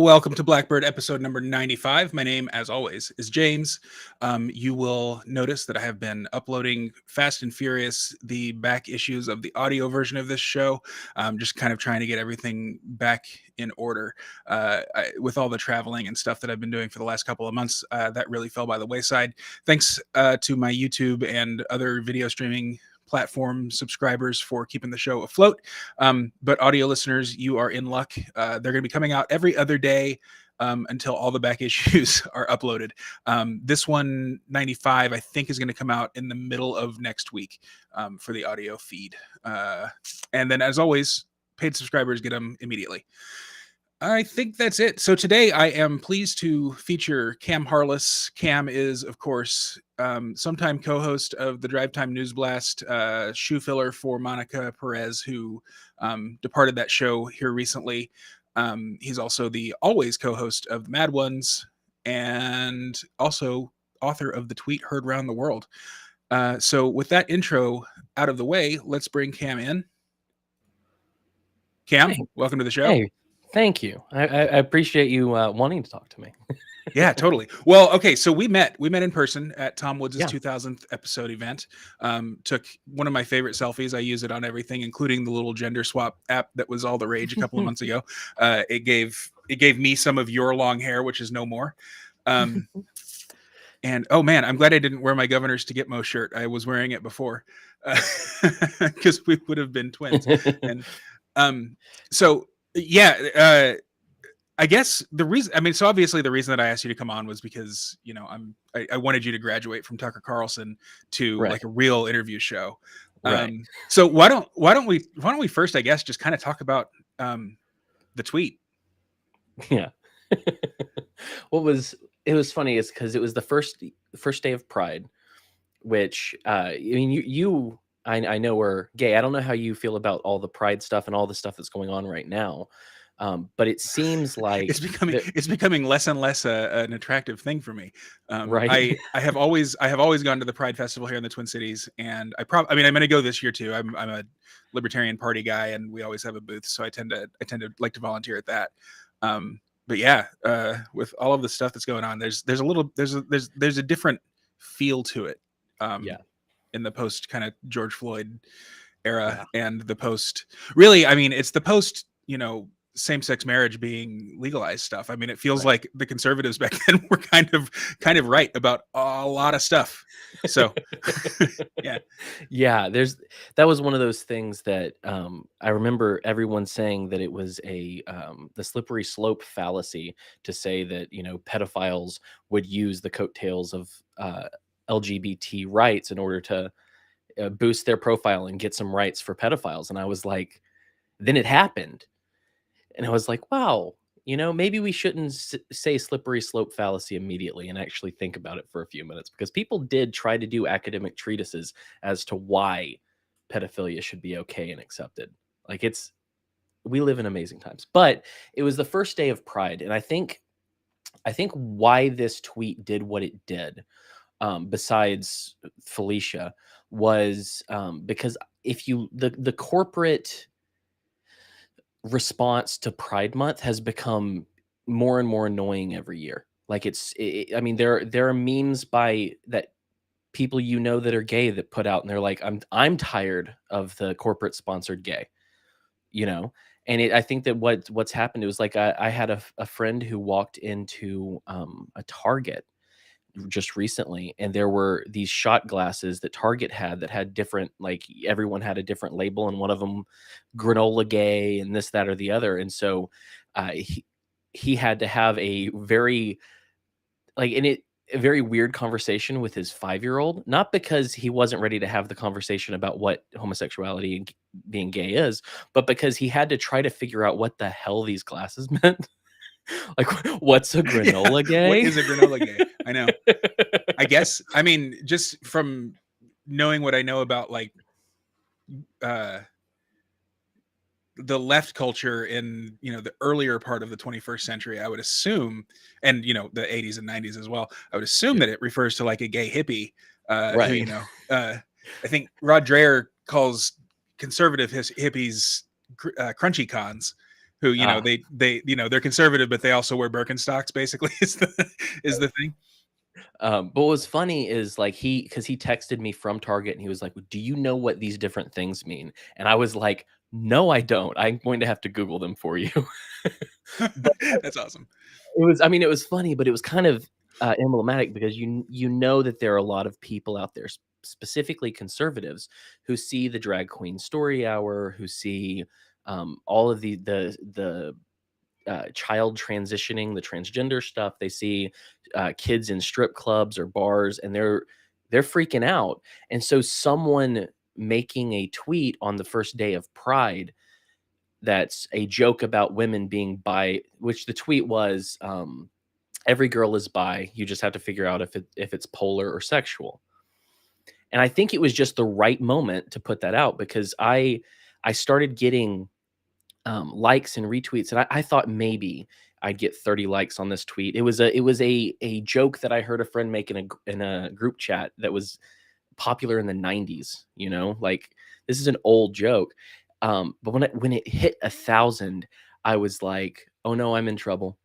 Welcome to Blackbird episode number 95. My name, as always, is James. You will notice that I have been uploading Fast and Furious, the back issues of the audio version of this show. Just kind of trying to get everything back in order. With all the traveling and stuff that I've been doing for the last couple of months, that really fell by the wayside. Thanks to my YouTube and other video streaming platform subscribers for keeping the show afloat. But audio listeners, you are in luck. They're going to be coming out every other day until all the back issues are uploaded. This one, 95, I think is going to come out in the middle of next week for the audio feed. And then, as always, paid subscribers get them immediately. I think that's it. So today I am pleased to feature Cam Harless. Cam is, of course, sometime co-host of the Drivetime News Blast, shoe filler for Monica Perez, who departed that show here recently. He's also the always co-host of the Mad Ones and also author of the tweet heard round the world. So with that intro out of the way, let's bring Cam in. Cam, welcome to the show. Hey. Thank you. I appreciate you wanting to talk to me. Yeah, totally. Well, okay, so we met in person at Tom Woods' 2000th episode event. Took one of my favorite selfies. I use it on everything, including the little gender swap app that was all the rage a couple of months ago. It gave me some of your long hair, which is no more. And oh man, I'm glad I didn't wear my Governors to Get Mo shirt. I was wearing it before because we would have been twins. And so. Yeah, I guess the reason, so obviously the reason that I asked you to come on was because, I wanted you to graduate from Tucker Carlson to like a real interview show. Right. So why don't we first, I guess, just kind of talk about the tweet? Yeah. It was funny is because it was the first day of Pride, which I know we're gay. I don't know how you feel about all the Pride stuff and all the stuff that's going on right now. But it seems like it's becoming less and less an attractive thing for me. Right. I have always gone to the Pride Festival here in the Twin Cities, and I'm going to go this year too. I'm a Libertarian Party guy, and we always have a booth, so I tend to like to volunteer at that. But yeah, with all of the stuff that's going on, there's a different feel to it. In the post kind of George Floyd era and the post, really, it's the post, same-sex marriage being legalized stuff. It feels like the conservatives back then were kind of right about a lot of stuff. So yeah, that was one of those things that I remember everyone saying that it was the slippery slope fallacy to say that, pedophiles would use the coattails of LGBT rights in order to boost their profile and get some rights for pedophiles. And I was like, then it happened. And I was like, wow, maybe we shouldn't say slippery slope fallacy immediately and actually think about it for a few minutes, because people did try to do academic treatises as to why pedophilia should be okay and accepted. Like we live in amazing times, but it was the first day of Pride. And I think why this tweet did what it did, besides Felicia, was because the corporate response to Pride Month has become more and more annoying every year. Like there are memes by that people that are gay that put out, and they're like, I'm tired of the corporate sponsored gay, and I think that what's happened, it was like I had a friend who walked into a Target just recently, and there were these shot glasses that Target had that had different, like everyone had a different label, and one of them granola gay and this, that, or the other. And so he had to have a very weird conversation with his 5-year-old, not because he wasn't ready to have the conversation about what homosexuality and being gay is, but because he had to try to figure out what the hell these glasses meant. Like, what's a granola gay? What is a granola gay? I know. I guess, just from knowing what I know about like uh the left culture in, you know, the earlier part of the 21st century, I would assume, and you know, the 80s and 90s as well, I would assume Yeah. that it refers to like a gay hippie, who, you Right. know, I think Rod Dreher calls conservative hippies crunchy cons, who, you know, Ah. they you know, they're conservative but they also wear Birkenstocks basically is the thing. But what was funny is like because he texted me from Target and he was like, "Do you know what these different things mean?" And I was like, "No, I don't. I'm going to have to Google them for you." But That's awesome. it was, I mean, it was funny, but it was kind of emblematic because you know that there are a lot of people out there, specifically conservatives, who see the drag queen story hour, who see all of the child transitioning, the transgender stuff. They see kids in strip clubs or bars, and they're freaking out. And so, someone making a tweet on the first day of Pride that's a joke about women being bi, which the tweet was, "Every girl is bi. You just have to figure out if it's polar or sexual." And I think it was just the right moment to put that out because I started getting likes and retweets, and I thought maybe I'd get 30 likes on this tweet. It was a joke that I heard a friend make in a group chat that was popular in the 90s. You know, like this is an old joke. But when it hit 1,000, I was like, oh no, I'm in trouble,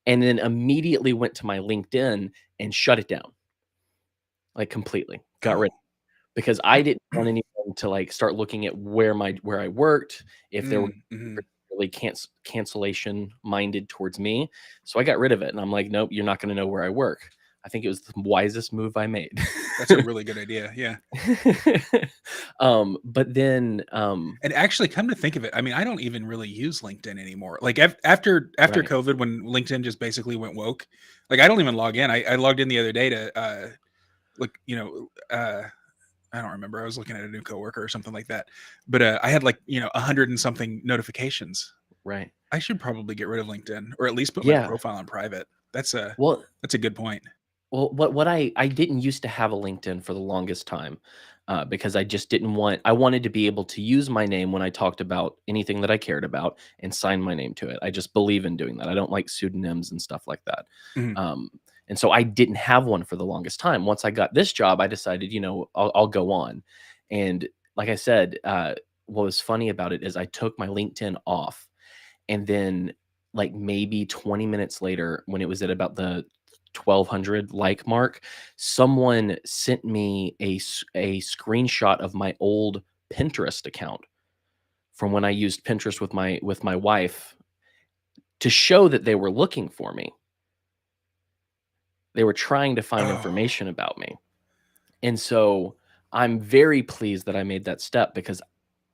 and then immediately went to my LinkedIn and shut it down, like completely, got rid Oh. because I didn't want anyone to like start looking at where I worked if there were Mhm. really cancellation minded towards me. So I got rid of it, and I'm like, nope, you're not going to know where I work. I think it was the wisest move I made. That's a really good idea. Yeah. But then, And actually, come to think of it, I mean, I don't even really use LinkedIn anymore. Like after right, COVID, when LinkedIn just basically went woke, like I don't even log in. I logged in the other day to look, you know, I don't remember. I was looking at a new coworker or something like that. But I had like, you know, 100 and something notifications. right, I should probably get rid of LinkedIn or at least put my yeah. profile on private. Well, That's a good point. what I didn't used to have a LinkedIn for the longest time, because I just didn't want I wanted to be able to use my name when I talked about anything that I cared about and sign my name to it. I just believe in doing that. I don't like pseudonyms and stuff like that. Mhm. Um, and so I didn't have one for the longest time. Once I got this job, I decided, I'll go on. And like I said, what was funny about it is I took my LinkedIn off, and then like maybe 20 minutes later, when it was at about the 1,200 like mark, someone sent me a screenshot of my old Pinterest account from when I used Pinterest with my wife to show that they were looking for me. They were trying to find Oh. information about me. And so I'm very pleased that I made that step because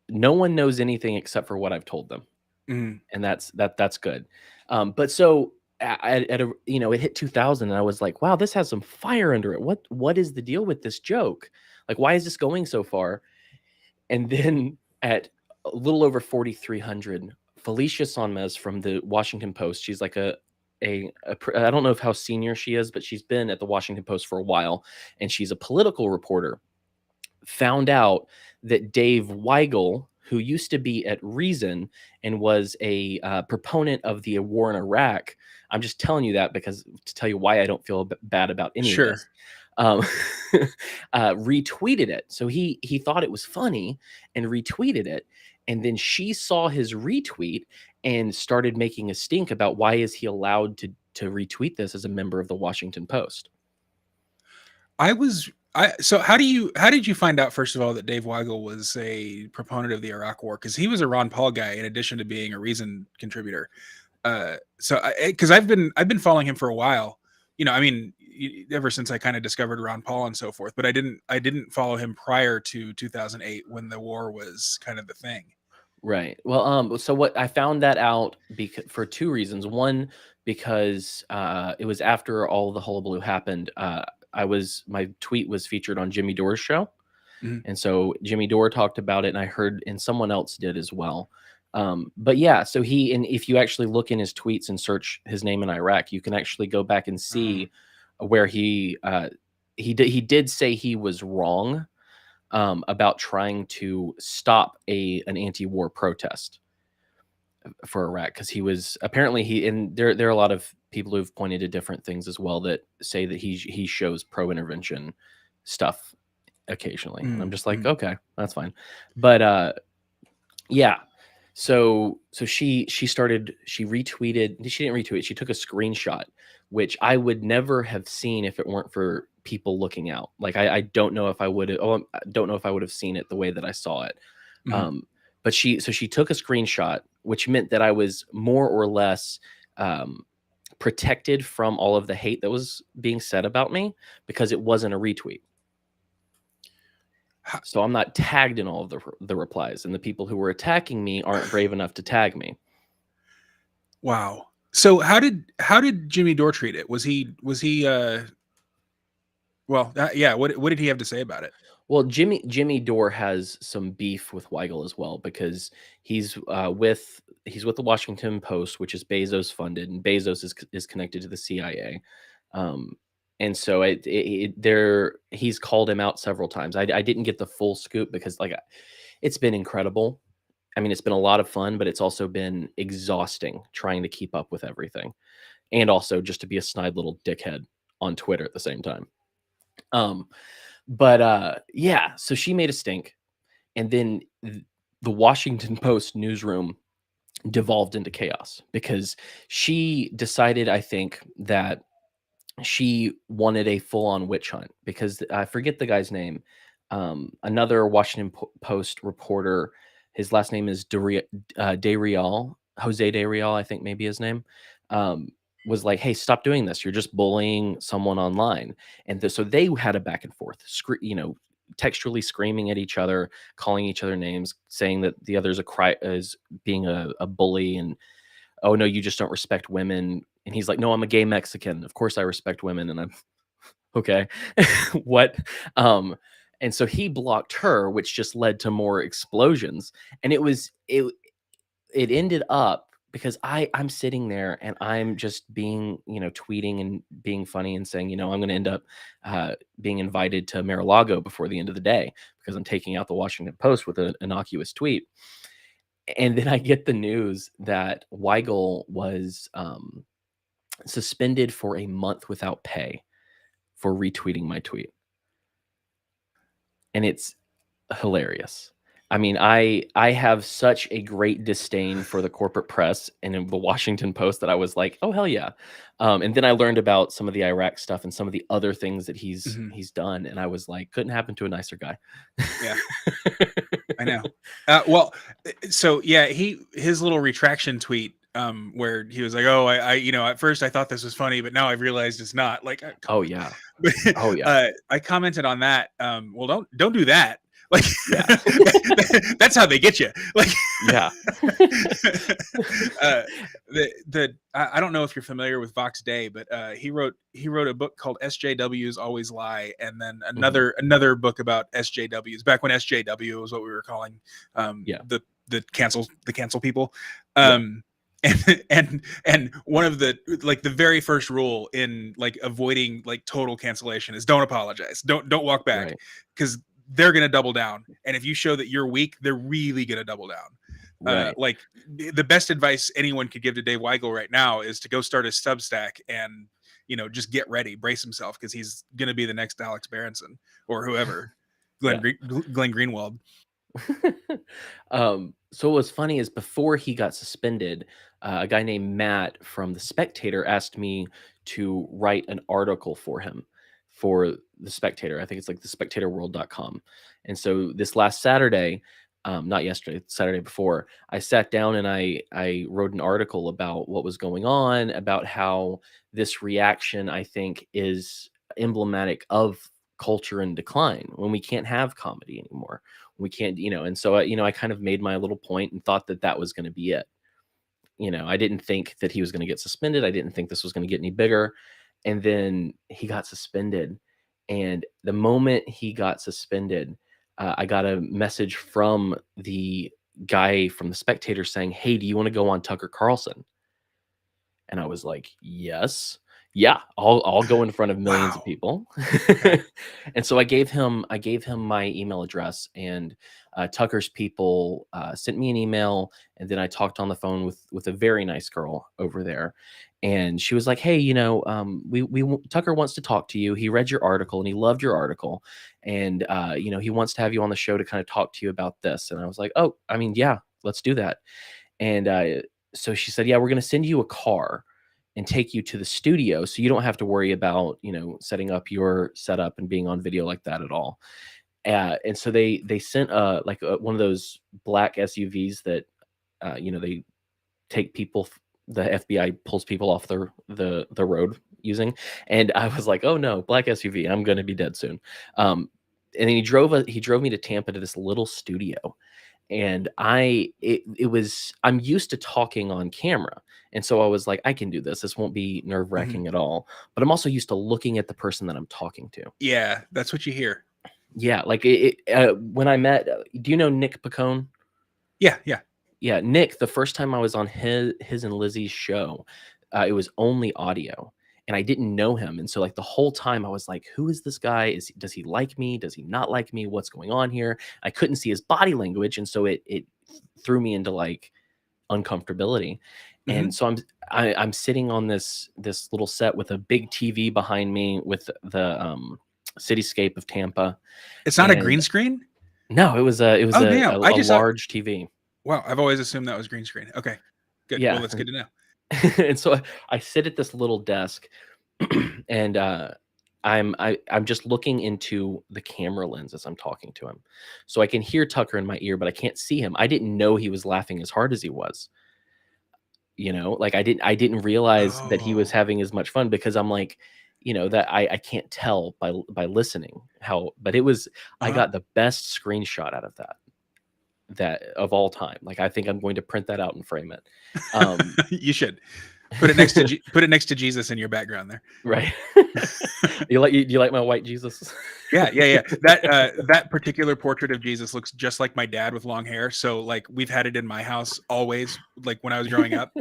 no one knows anything except for what I've told them. Mhm. And that's good. But so at a it hit 2,000, and I was like, wow, this has some fire under it. What is the deal with this joke? Like, why is this going so far? And then at a little over 4,300, Felicia Sonmez from the Washington Post, she's like I don't know if how senior she is, but she's been at the Washington Post for a while, and she's a political reporter, found out that Dave Weigel, who used to be at Reason and was a proponent of the war in Iraq, I'm just telling you that because to tell you why I don't feel bad about any of Sure. this, um, retweeted it. So he thought it was funny and retweeted it, and then she saw his retweet and started making a stink about why is he allowed to retweet this as a member of the Washington Post. I was I so how did you find out first of all that Dave Weigel was a proponent of the Iraq War? Because he was a Ron Paul guy in addition to being a Reason contributor. So because I've been following him for a while. You know, I mean, ever since I kind of discovered Ron Paul and so forth. But I didn't follow him prior to 2008 when the war was kind of the thing. Right. Well, so what I found that out for two reasons. One, because it was after all the hullabaloo happened. My tweet was featured on Jimmy Dore's show, Mhm. and so Jimmy Dore talked about it, and I heard, and someone else did as well. But yeah, so and if you actually look in his tweets and search his name in Iraq, you can actually go back and Uh, see where he did say he was wrong, about trying to stop an anti-war protest for Iraq, because he was apparently and there are a lot of people who've pointed to different things as well that say that he shows pro-intervention stuff occasionally, and I'm just like, okay, that's fine. But yeah, so she retweeted. She didn't retweet, she took a screenshot, which I would never have seen if it weren't for people looking out. Like, I don't know if I would have, I don't know if I would have seen it the way that I saw it. But she took a screenshot, which meant that I was more or less protected from all of the hate that was being said about me, because it wasn't a retweet. So I'm not tagged in all of the replies, and the people who were attacking me aren't brave enough to tag me. Wow. So how did Jimmy Dore treat it? Was he yeah, what did he have to say about it? Well, Jimmy Dore has some beef with Weigel as well, because he's with the Washington Post, which is Bezos funded, and Bezos is connected to the CIA. And so he's called him out several times. I didn't get the full scoop, because like, it's been incredible. I mean, it's been a lot of fun, but it's also been exhausting trying to keep up with everything, and also just to be a snide little dickhead on Twitter at the same time. But yeah, so she made a stink, and then the Washington Post newsroom devolved into chaos, because she decided, I think, that she wanted a full-on witch hunt, because I forget the guy's name. Another Washington Post reporter, his last name is DeReal, Jose DeReal, I think maybe his name, was like, hey, stop doing this. You're just bullying someone online. And so they had a back and forth, textually screaming at each other, calling each other names, saying that the other's is being a bully, and, oh no, you just don't respect women. And he's like, no, I'm a gay Mexican. Of course I respect women. And I'm okay. What? And so he blocked her, which just led to more explosions. And it ended up, because I'm sitting there and I'm just being, tweeting and being funny and saying, I'm going to end up being invited to Mar-a-Lago before the end of the day, because I'm taking out the Washington Post with an innocuous tweet. And then I get the news that Weigel was suspended for a month without pay for retweeting my tweet. And it's hilarious. I mean, I have such a great disdain for the corporate press and in the Washington Post that I was like, oh, hell yeah. And then I learned about some of the Iraq stuff and some of the other things that he's done. And I was like, couldn't happen to a nicer guy. Yeah, I know. Well, so yeah, his little retraction tweet, where he was like, oh, I at first I thought this was funny, but now I've realized it's not. Like, oh yeah. Oh yeah. I commented on that. Well, don't do that. Like, yeah. That's how they get you. Like, yeah. I don't know if you're familiar with Vox Day, but he wrote a book called SJWs Always Lie, and then another book about SJWs, back when SJW was what we were calling the cancel people. And one of the very first rule in like avoiding like total cancellation is don't apologize, don't walk back, because they're going to double down. And if you show that you're weak, they're really going to double down. Like, the best advice anyone could give to Dave Weigel right now is to go start a Substack and, just get ready, brace himself, because he's going to be the next Alex Berenson or whoever, Glenn Greenwald. So what was funny is, before he got suspended, a guy named Matt from The Spectator asked me to write an article for him for The Spectator. I think it's like thespectatorworld.com. And so this last Saturday, not yesterday, Saturday before, I sat down and I wrote an article about what was going on, about how this reaction, I think, is emblematic of culture in decline, when we can't have comedy anymore. We can't, and so, I kind of made my little point and thought that was going to be it. I didn't think that he was going to get suspended. I didn't think this was going to get any bigger. And then he got suspended. And the moment he got suspended, I got a message from the guy from The Spectator saying, hey, do you want to go on Tucker Carlson? And I was like, yes, Yeah, I'll go in front of millions of Wow. people. Okay. And so I gave him my email address, and Tucker's people sent me an email, and then I talked on the phone with a very nice girl over there, and she was like, "Hey, Tucker wants to talk to you. He read your article and he loved your article, and he wants to have you on the show to kind of talk to you about this." And I was like, "Oh, I mean, yeah, let's do that." And so she said, "Yeah, we're going to send you a car and take you to the studio, so you don't have to worry about setting up your setup and being on video like that at all." And so they sent one of those black SUVs that they take people. The FBI pulls people off the road using, and I was like, "Oh no, black SUV! I'm going to be dead soon." And then he drove me to Tampa to this little studio, and I'm used to talking on camera, and so I was like, I can do this won't be nerve Mhm. wracking at all. But I'm also used to looking at the person that I'm talking to. Yeah, that's what you hear. Yeah, like when I met, do you know Nick Pacone? Yeah, yeah. Yeah, Nick, the first time I was on his and Lizzie's show, it was only audio, and I didn't know him, and so, like, the whole time I was like, "Who is this guy? Does he like me? Does he not like me? What's going on here?" I couldn't see his body language, and so it threw me into, like, uncomfortability. And Mhm. so I'm sitting on this little set with a big TV behind me with the cityscape of Tampa, It's not a and green screen? no, it was Oh, a damn. a, I a just thought large TV. wow, I've always assumed that was green screen. Okay. Good. Well, Yeah, that's good to know. and so I sit at this little desk, and I'm just looking into the camera lens as I'm talking to him, so I can hear Tucker in my ear, but I can't see him. I didn't know he was laughing as hard as he was. Like, I didn't realize that he was Oh. having as much fun, because I'm like, that I can't tell by listening how, but it was, I Uh-huh. got the best screenshot out of that of all time. Like, I think I'm going to print that out and frame it. Um, You should. Put it next to Jesus in your background there. right. You like my white Jesus? Yeah, yeah, yeah. That particular portrait of Jesus looks just like my dad with long hair. So like we've had it in my house always, like when I was growing up.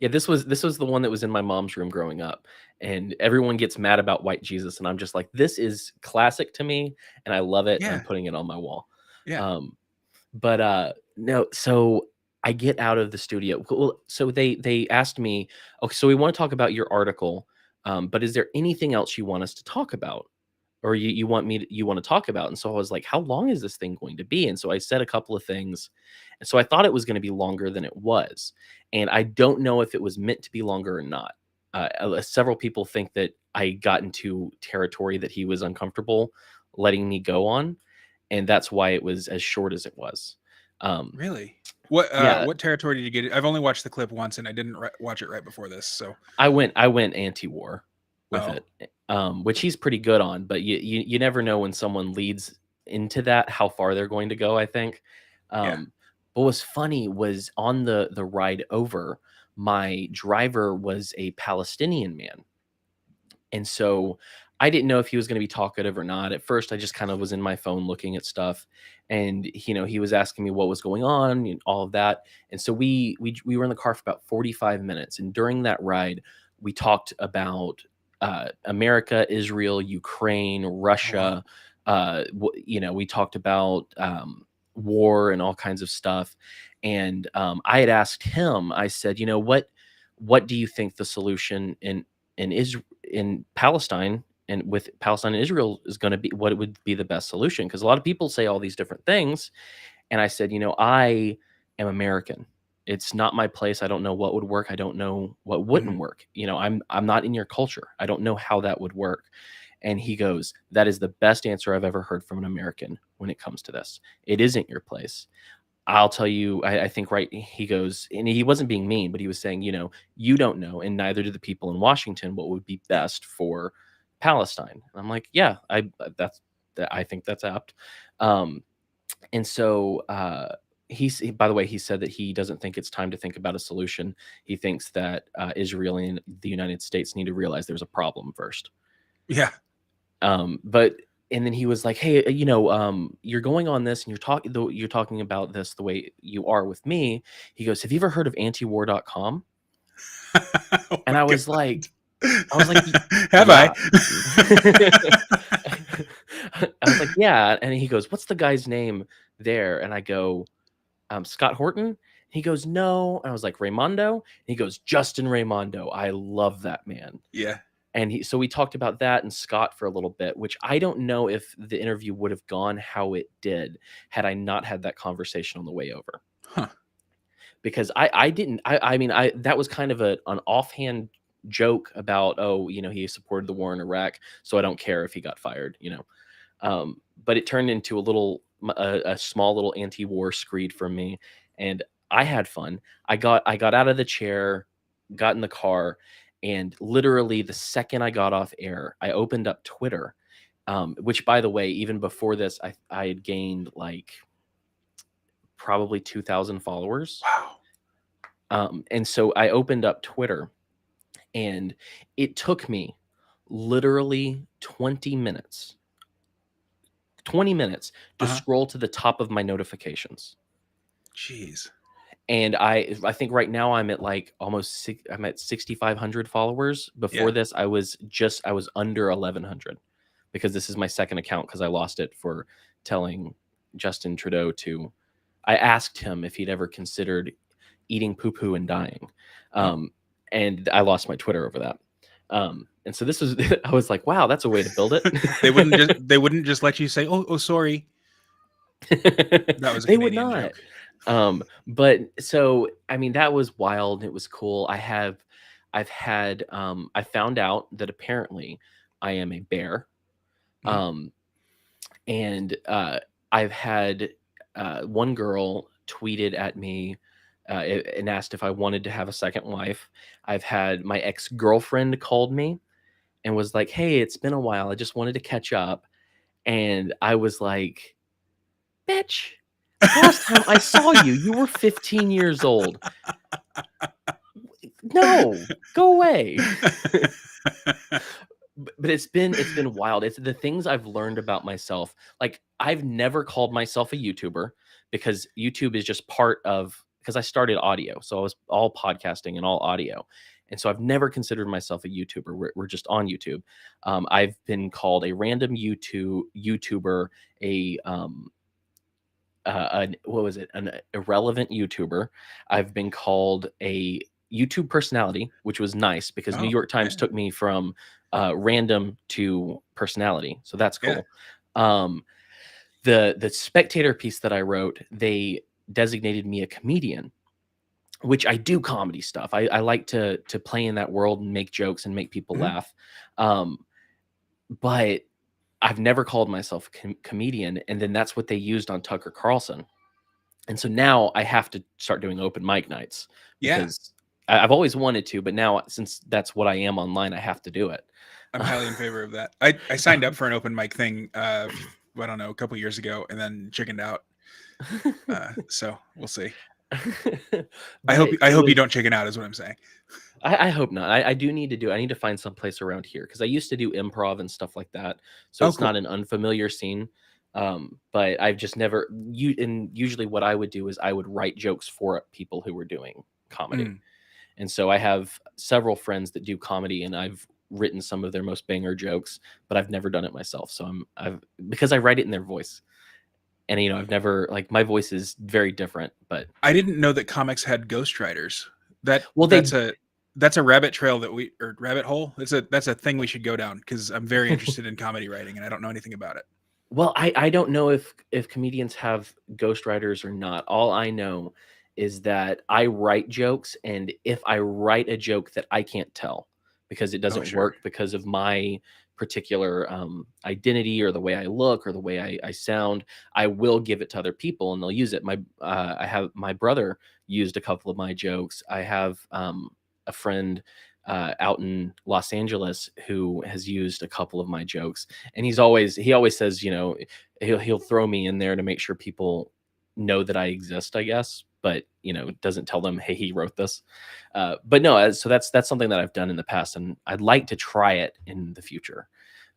Yeah, this was the one that was in my mom's room growing up, and everyone gets mad about white Jesus, and I'm just like, this is classic to me, and I love it, and I'm Yeah, putting it on my wall. yeah. Um, but no, so I get out of the studio. Well, so they asked me, okay, so we want to talk about your article, but is there anything else you want us to talk about? Or you want to talk about? And so I was like, how long is this thing going to be? And so I said a couple of things. And so I thought it was going to be longer than it was. And I don't know if it was meant to be longer or not. Several people think that I got into territory that he was uncomfortable letting me go on, and that's why it was as short as it was. Um, Really? What yeah, what territory did you get it? I've only watched the clip once and I didn't watch it right before this. So, I went anti-war with oh, it, which he's pretty good on. But you never know when someone leads into that, how far they're going to go, I think. yeah. But what's funny was, on the ride over, my driver was a Palestinian man, and so I didn't know if he was going to be talkative or not. At first, I just kind of was in my phone looking at stuff, and he was asking me what was going on and all of that. And so we were in the car for about 45 minutes, and during that ride, we talked about America, Israel, Ukraine, Oh wow. Russia. We talked about war and all kinds of stuff. And I had asked him. I said, what do you think the solution in Palestine, and with Palestine and Israel, is going to be? What would be the best solution? Because a lot of people say all these different things, and I said, I am American. It's not my place. I don't know what would work. I don't know what wouldn't Mhm. work. I'm not in your culture. I don't know how that would work. And he goes, "That is the best answer I've ever heard from an American when it comes to this. It isn't your place. I'll tell you, I think," right? He goes, and he wasn't being mean, but he was saying, you don't know, and neither do the people in Washington, what would be Yeah. best for Palestine. I'm like, yeah, I think that's apt. Um, and so by the way, he said that he doesn't think it's time to think about a solution. He thinks that Israel and the United States need to realize there's a problem first. Yeah. But and then he was like, "Hey, you're going on this, and you're talking about this the way you are with me." He goes, "Have you ever heard of antiwar.com?" Oh And my I was like, god. I was like, Have yeah. I? I was like, yeah. And he goes, what's the guy's name there? And I go, Scott Horton. He goes, no. I was like, Raimondo. And he goes, Justin Raimondo. I love that man. Yeah. And so we talked about that and Scott for a little bit, which I don't know if the interview would have gone how it did had I not had that conversation on the way over. Huh. Because I didn't, I mean, that was kind of an offhand joke about, oh, he supported the war in Iraq, so I don't care if he got fired, but it turned into a small little anti-war screed from me, and I had fun. I got out of the chair, got in the car, and literally the second I got off air, I opened up Twitter, which, by the way, even before this, I had gained like probably 2,000 followers. Wow. And so I opened up Twitter, and it took me literally 20 minutes to scroll to the top of my notifications. Jeez. And I think right now I'm at like I'm at 6,500 followers. Before this, I was under 1,100, because this is my second account, because I lost it for telling Justin Trudeau I asked him if he'd ever considered eating poo-poo and dying. And I lost my Twitter over that. And so this was, I was like, wow, that's a way to build it. They wouldn't just let you say, oh, sorry. That was a they would Canadian not. joke. But so, I mean, that was wild. It was cool. I found out that apparently I am a bear. And I've had one girl tweeted at me and asked if I wanted to have a second wife. I've had my ex-girlfriend called me and was like, hey, it's been a while, I just wanted to catch up. And I was like, bitch, last time I saw you, you were 15 years old. No, go away. But it's been wild. It's the things I've learned about myself. Like, I've never called myself a YouTuber, because YouTube is just part of, because I started audio. So I was all podcasting and all audio. And so I've never considered myself a YouTuber. We're just on YouTube. I've been called a random YouTuber, what was it? An irrelevant YouTuber. I've been called a YouTube personality, which was nice, because New York Times took me from random to personality. So that's cool. The Spectator piece that I wrote, they designated me a comedian, which I do comedy stuff. I like to play in that world and make jokes and make people laugh. But I've never called myself a comedian. And then that's what they used on Tucker Carlson. And so now I have to start doing open mic nights, because I've always wanted to, but now, since that's what I am online, I have to do it. I'm highly in favor of that. I signed up for an open mic thing, I don't know, a couple years ago, and then chickened out. So we'll see. I hope you don't chicken out, is what I'm saying. I hope not. I do need to do. I need to find some place around here, because I used to do improv and stuff like that. So it's not an unfamiliar scene. But I've just never. And usually, what I would do is I would write jokes for people who were doing comedy. And so I have several friends that do comedy, and I've written some of their most banger jokes, but I've never done it myself. So because I write it in their voice. And, I've never, like, my voice is very different, but I didn't know that comics had ghostwriters. That's a rabbit trail or rabbit hole. That's a thing we should go down, because I'm very interested in comedy writing, and I don't know anything about it. Well, I don't know if comedians have ghostwriters or not. All I know is that I write jokes, and if I write a joke that I can't tell because it doesn't work because of my particular identity or the way I look or the way I sound, I will give it to other people and they'll use it. I have my brother used a couple of my jokes. I have a friend out in Los Angeles who has used a couple of my jokes, and he always says, he'll throw me in there to make sure people know that I exist, I guess, but doesn't tell them, hey, he wrote this. But no, so that's something that I've done in the past, and I'd like to try it in the future.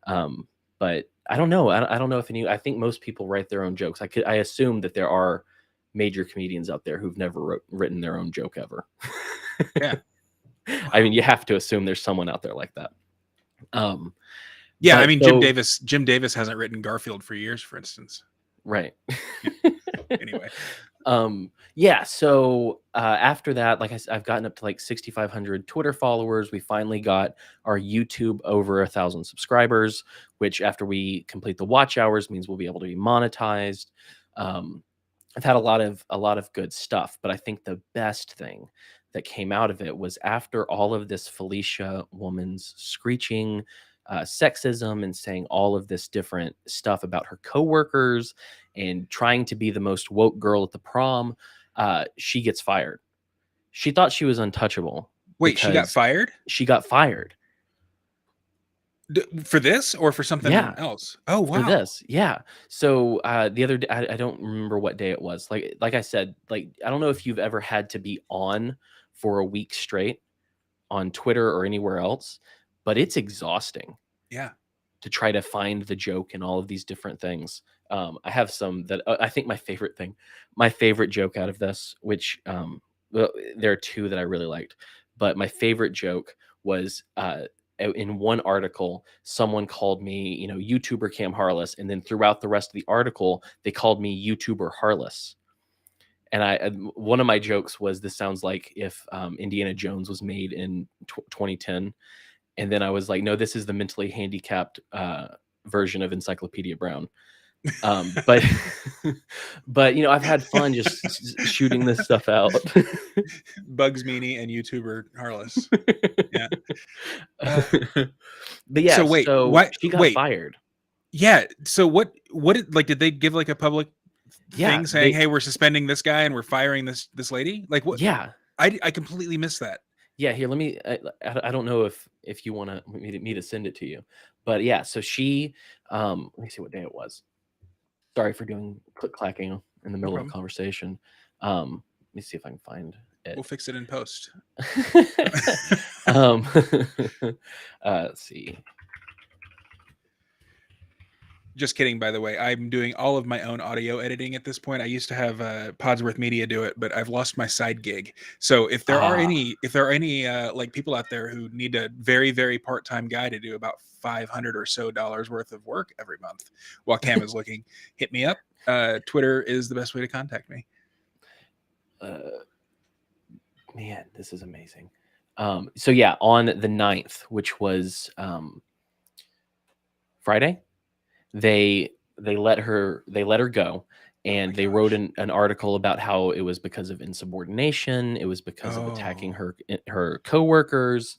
But I don't know. I don't know if I think most people write their own jokes. I assume that there are major comedians out there who've never written their own joke ever. Yeah. I mean, Wow. you have to assume there's someone out there like that. Yeah, I But mean so Jim Davis hasn't written Garfield for years, for instance. right. Yeah. Anyway. Yeah, so after that, like I've gotten up to like 6,500 Twitter followers. We finally got our YouTube over 1,000 subscribers, which after we complete the watch hours means we'll be able to be monetized. Um, I've had a lot of good stuff, but I think the best thing that came out of it was after all of this Felicia woman's screeching sexism and saying all of this different stuff about her coworkers and trying to be the most woke girl at the prom, she gets fired. She thought she was untouchable Wait, she got because fired she got fired. for this or for something Yeah, else? Oh for wow. this, yeah. So the other day, I don't remember what day it was. Like I said, like I don't know if you've ever had to be on for a week straight on Twitter or anywhere else, but it's exhausting Yeah. to try to find the joke in all of these different things. I have some that I think my favorite joke out of this, which well, there are two that I really liked, but my favorite joke was in one article, someone called me, YouTuber Cam Harless, and then throughout the rest of the article, they called me YouTuber Harless. And one of my jokes was, this sounds like if Indiana Jones was made in 2010. And then I was like, no, this is the mentally handicapped version of Encyclopedia Brown. But but I've had fun just shooting this stuff out. Bugs Meany and YouTuber Harless. Yeah. Uh, But yeah, so wait, so why? she got Wait, fired. yeah. So what did they give like a public Yeah, thing saying, "Hey, we're suspending this guy and we're firing this lady"? Like what? yeah, I completely missed that. yeah. Here, let me. I don't know if you want me to send it to you, but yeah. So she, let me see what day it was. Sorry for doing click clacking in the No middle of a problem. conversation. Let me see if I can find it. We'll fix it in post. um, let's see. Just kidding, by the way. I'm doing all of my own audio editing at this point. I used to have Podsworth Media do it, but I've lost my side gig. So Ah, if there are any like people out there who need a very very part time guy to do about $500 or so worth of work every month while Cam is looking, hit me up. Twitter is the best way to contact me. uh, man, this is amazing. So yeah, on the 9th, which was Friday, they let her go, Oh my and they wrote gosh. an article about how it was because of insubordination, it was because of attacking Oh. her coworkers.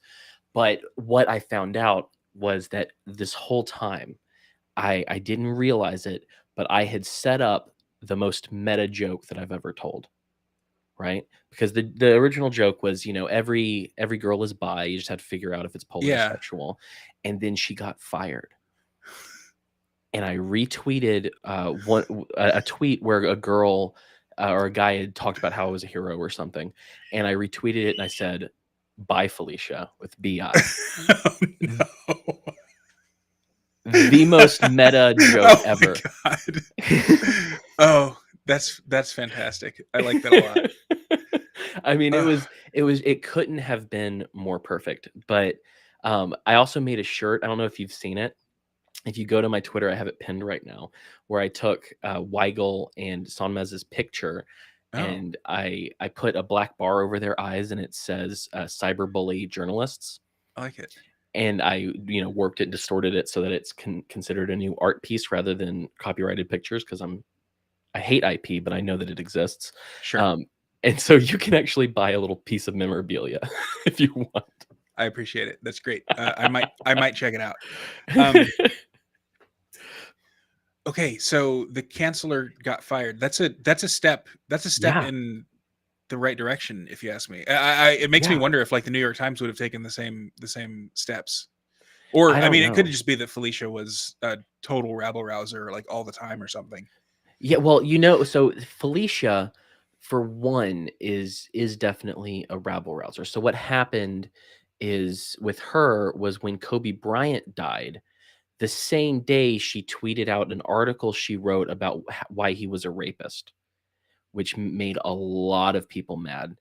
But what I found out was that this whole time, I didn't realize it, but I had set up the most meta joke that I've ever told, right? Because the original joke was, every girl is bi, you just have to figure out if it's Yeah. polysexual. And then she got fired. And I retweeted a tweet where a girl or a guy had talked about how I was a hero or something, and I retweeted it and I said, "Bye, Felicia," with bi. Oh no. The most meta joke Oh my ever. god. Oh, that's fantastic. I like that a lot. I mean, it Ugh. was it couldn't have been more perfect. But I also made a shirt. I don't know if you've seen it. If you go to my Twitter, I have it pinned right now, where I took Weigel and Sonmez's picture, Oh, and I put a black bar over their eyes, and it says "cyberbully journalists." I like it. And I, warped it, distorted it so that it's considered a new art piece rather than copyrighted pictures, because I hate IP, but I know that it exists. Sure. Um, and so you can actually buy a little piece of memorabilia if you want. I appreciate it. That's great. I might check it out. Um, okay, so the canceller got fired. That's a step. That's a step Yeah, in the right direction, if you ask me. It makes me yeah. wonder if like the New York Times would have taken the same steps. Or I I don't mean, it could know. just be that Felicia was a total rabble rouser like all the time or something. Yeah, well, so Felicia, for one, is definitely a rabble rouser. So what happened is with her was when Kobe Bryant died, the same day she tweeted out an article she wrote about why he was a rapist, which made a lot of people mad.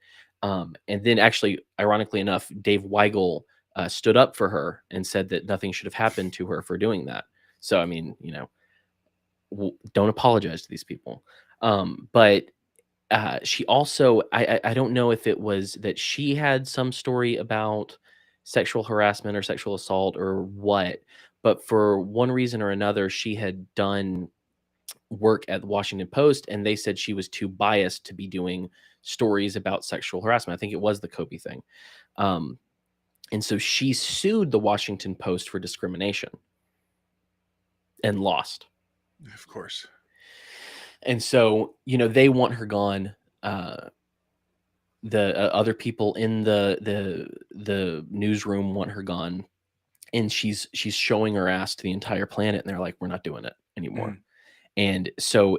And then actually, ironically enough, Dave Weigel stood up for her and said that nothing should have happened to her for doing that. So, I mean, don't apologize to these people. But she also, I don't know if it was that she had some story about sexual harassment or sexual assault or what, but for one reason or another, she had done work at the Washington Post, and they said she was too biased to be doing stories about sexual harassment. I think it was the Kobe thing. Um, and so she sued the Washington Post for discrimination and lost. Of course. And so, they want her gone. The other people in the newsroom want her gone, and she's showing her ass to the entire planet, and they're like, we're not doing it anymore. And so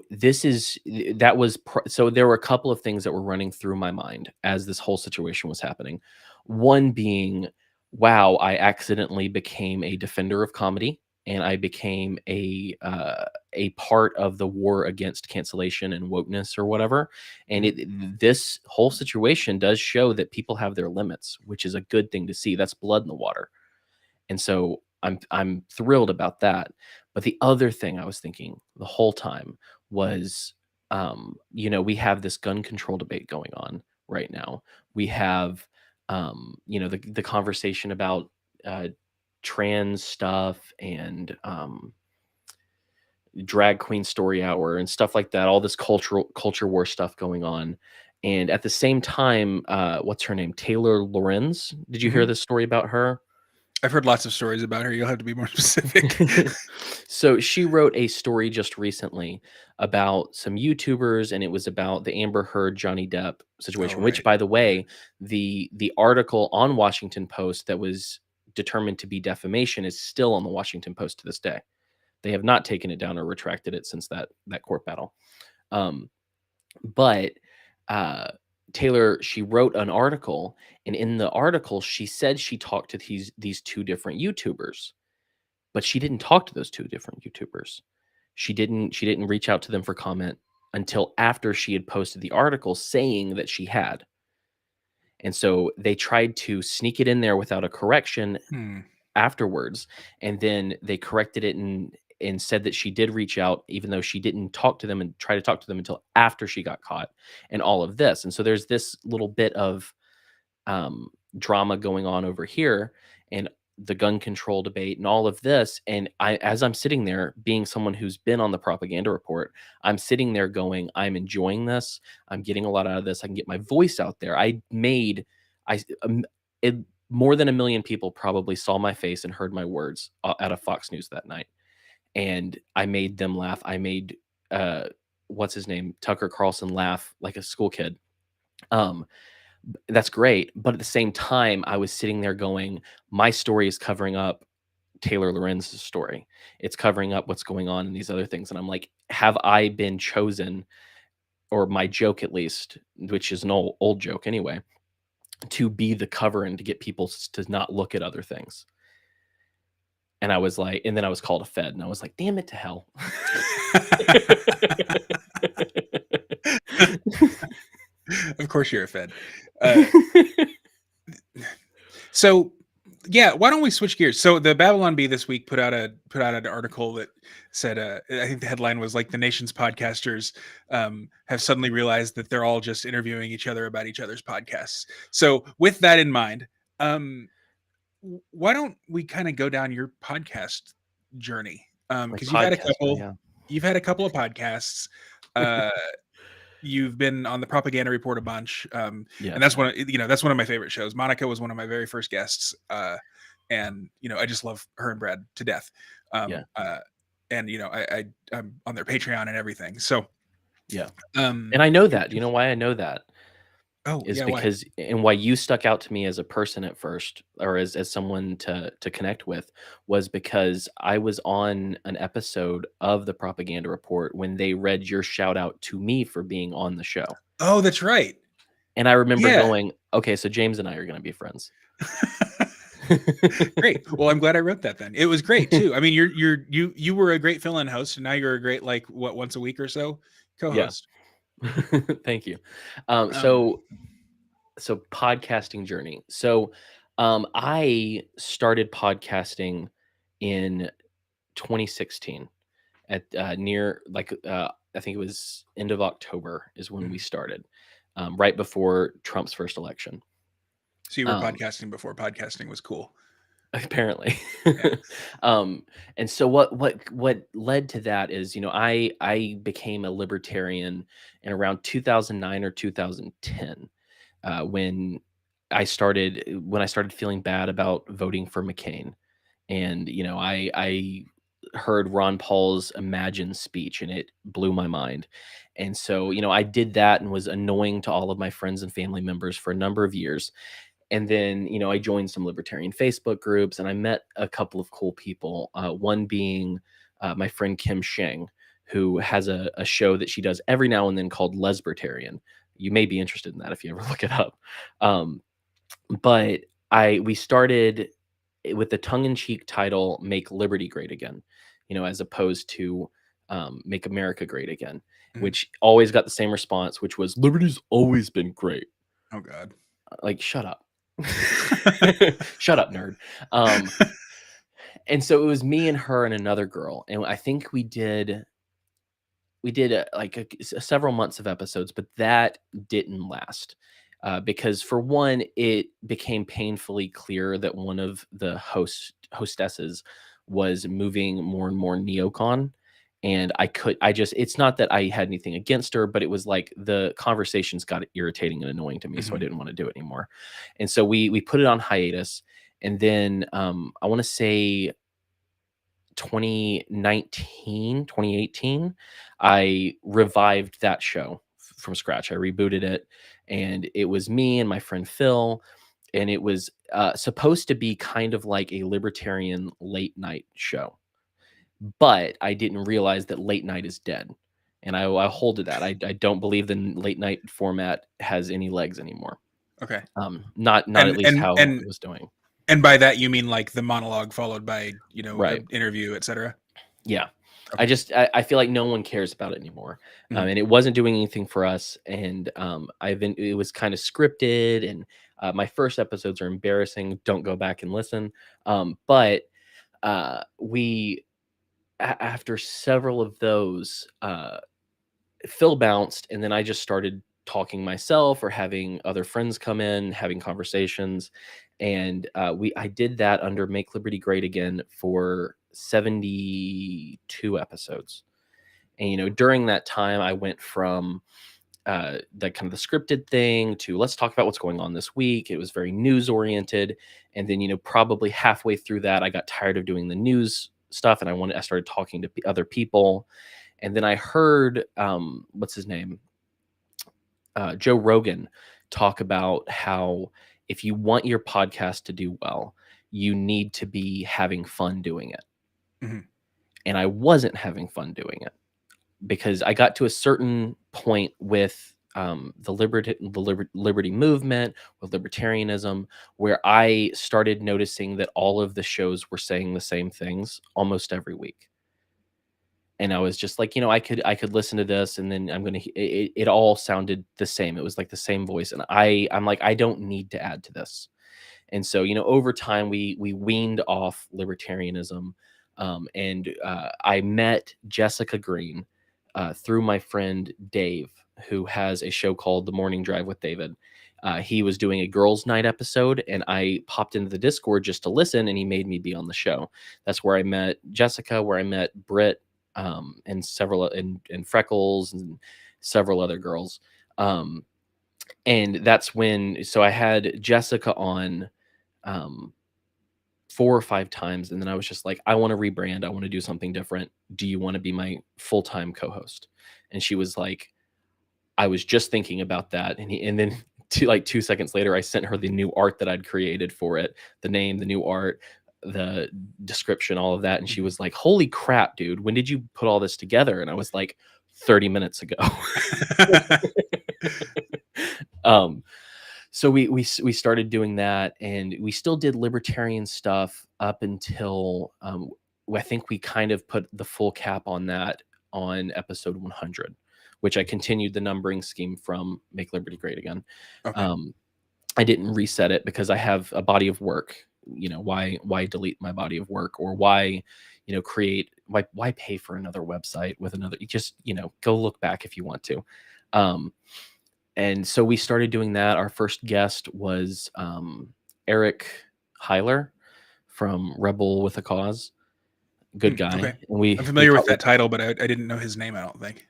so there were a couple of things that were running through my mind as this whole situation was happening. One being, wow, I accidentally became a defender of comedy, and I became a part of the war against cancellation and wokeness or whatever. And this whole situation does show that people have their limits, which is a good thing to see. That's blood in the water. And so I'm thrilled about that. But the other thing I was thinking the whole time was, we have this gun control debate going on right now. We have, the conversation about trans stuff and drag queen story hour and stuff like that. All this culture war stuff going on. And at the same time, what's her name? Taylor Lorenz. Did you hear this story about her? I've heard lots of stories about her. You'll have to be more specific. So she wrote a story just recently about some YouTubers, and it was about the Amber Heard Johnny Depp situation. Which, by the way, the article on Washington Post that was determined to be defamation is still on the Washington Post to this day. They have not taken it down or retracted it since that court battle. But Taylor, she wrote an article, and in the article, she said she talked to these two different YouTubers, but she didn't talk to those two different YouTubers. She didn't reach out to them for comment until after she had posted the article saying that she had. And so they tried to sneak it in there without a correction afterwards, and then they corrected it and said that she did reach out, even though she didn't talk to them and try to talk to them until after she got caught and all of this. And so there's this little bit of drama going on over here, and the gun control debate and all of this. And as I'm sitting there being someone who's been on the propaganda report, I'm sitting there going, I'm enjoying this. I'm getting a lot out of this. I can get my voice out there. More than 1 million people probably saw my face and heard my words out of Fox News that night. And I made them laugh. I made, what's his name? Tucker Carlson laugh like a school kid. That's great. But at the same time, I was sitting there going, my story is covering up Taylor Lorenz's story. It's covering up what's going on in these other things. And I'm like, have I been chosen, or my joke at least, which is an old joke anyway, to be the cover and to get people to not look at other things? And I was like, and then I was called a Fed, and I was like, damn it to hell. Of course you're a Fed. So yeah, why don't we switch gears? So the Babylon Bee this week put out an article that said, I think the headline was like, the nation's podcasters have suddenly realized that they're all just interviewing each other about each other's podcasts. So with that in mind, why don't we kind of go down your podcast journey? Because you've had a couple of podcasts. You've been on the Propaganda Report a bunch, and that's one of my favorite shows. Monica was one of my very first guests, and I just love her and Brad to death. And I'm on their Patreon and everything. So and I know that. You know why I know that? Because why you stuck out to me as a person at first, or as someone to connect with, was because I was on an episode of the Propaganda Report when they read your shout out to me for being on the show. Oh, that's right. And I remember going, okay, so James and I are going to be friends. Great. Well, I'm glad I wrote that then. It was great too. I mean, you were a great fill-in host, and now you're a great, like, once a week or so co-host. Thank you. So So podcasting journey. So I started podcasting in 2016 at near like I think it was end of October is when we Mhm. started, right before Trump's first election. So you were Um, podcasting before podcasting was cool. apparently. Yeah. um, and so what led to that is, I became a libertarian in around 2009 or 2010, when I started feeling bad about voting for McCain. And I heard Ron Paul's Imagine speech, and it blew my mind. And so I did that and was annoying to all of my friends and family members for a number of years. And then I joined some libertarian Facebook groups, and I met a couple of cool people, one being my friend Kim Sheng, who has a show that she does every now and then called Lesbertarian. You may be interested in that if you ever look it up. um, but we started with the tongue-in-cheek title "Make Liberty Great Again," as opposed to "Make America Great Again," Mhm. which always got the same response, which was "Liberty's always been great." Oh God. Like, shut up. Shut up, nerd. Um, and so it was me and her and another girl, and I think we did several months of episodes, but that didn't last, because for one, it became painfully clear that one of the hostesses was moving more and more neocon. And I just, it's not that I had anything against her, but it was like the conversations got irritating and annoying to me, so I Mhm. didn't want to do it anymore. And so we put it on hiatus. And then I want to say 2019, 2018, I revived that show from scratch. I rebooted it, and it was me and my friend Phil, and it was supposed to be kind of like a libertarian late night show, but I didn't realize that late night is dead. And I hold to that. I don't believe the late night format has any legs anymore. Okay. Not at And least and how and it was doing. and by that you mean like the monologue followed by Right. an interview, etc. Yeah. Okay. I feel like no one cares about it anymore. Mhm. And it wasn't doing anything for us. And it was kind of scripted, and my first episodes are embarrassing. Don't go back and listen. But we after several of those, Phil bounced, and then I just started talking myself or having other friends come in, having conversations. And I did that under Make Liberty Great Again for 72 episodes. And during that time, I went from that kind of the scripted thing to let's talk about what's going on this week. It was very news oriented. And then probably halfway through that, I got tired of doing the news stuff, and I started talking to other people. And then I heard what's his name, Joe Rogan, talk about how if you want your podcast to do well, you need to be having fun doing it. Mhm. And I wasn't having fun doing it, because I got to a certain point with liberty movement, with libertarianism, where I started noticing that all of the shows were saying the same things almost every week. And I was just like, I could listen to this, and then it all sounded the same. It was like the same voice, and I'm like, I don't need to add to this. And so over time we weaned off libertarianism. And I met Jessica Green through my friend Dave, who has a show called The Morning Drive with David. He was doing a girls' night episode, and I popped into the Discord just to listen, and he made me be on the show. That's where I met Jessica, where I met Britt, and several and Freckles and several other girls. Um, and that's when, so I had Jessica on um, 4 or 5 times, and then I was just like, I want to rebrand. I want to do something different. Do you want to be my full-time co-host? And she was like, I was just thinking about that. And then 2 seconds later, I sent her the new art that I'd created for it, the name, the new art, the description, all of that. And she Mhm. was like, holy crap, dude, when did you put all this together? And I was like, 30 minutes ago. um, so we started doing that, and we still did libertarian stuff up until I think we kind of put the full cap on that on episode 100, which I continued the numbering scheme from Make Liberty Great Again. Okay. um, I didn't reset it because I have a body of work. Why delete my body of work, or why, create, why pay for another website with another, you just, go look back if you want to. Um, and so we started doing that. Our first guest was Eric Heiler from Rebel with a Cause. Good Okay. guy. And we I'm we familiar with talked that title, but I didn't know his name, I don't think.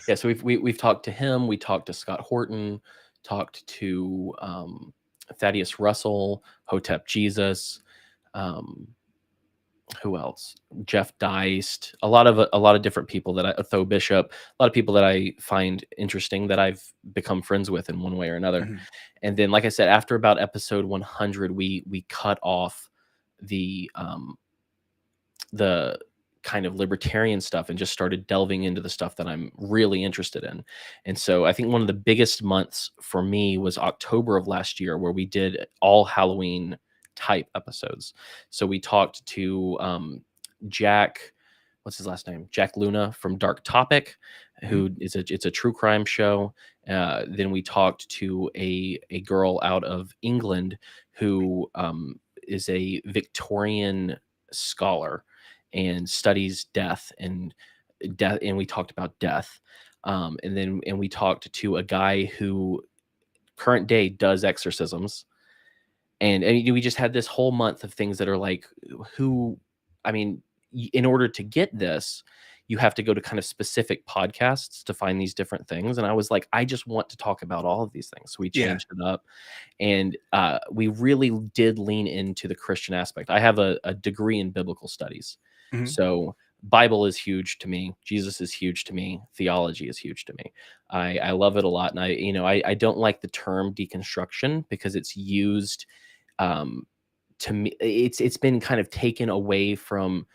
yeah, so we've talked to him. We talked to Scott Horton, talked to Thaddeus Russell, Hotep Jesus, um, who else? Jeff Deist, a lot of different people that Tho Bishop, a lot of people that I find interesting that I've become friends with in one way or another. Mhm. And then, like I said, after about episode 100, we cut off the kind of libertarian stuff and just started delving into the stuff that I'm really interested in. And so I think one of the biggest months for me was October of last year, where we did all Halloween type episodes. So we talked to Jack, what's his last name? Jack Luna from Dark Topic, Mhm. it's a true crime show. Then we talked to a girl out of England who is a Victorian scholar and studies death, and we talked about death. And we talked to a guy who current day does exorcisms. And we just had this whole month of things that are like, who, I mean, in order to get this, you have to go to kind of specific podcasts to find these different things. And I was like, I just want to talk about all of these things. So we Yeah. changed it up, and we really did lean into the Christian aspect. I have a degree in biblical studies, Mhm. so Bible is huge to me. Jesus is huge to me. Theology is huge to me. I love it a lot, and I don't like the term deconstruction because it's used, um, to me. It's been kind of taken away from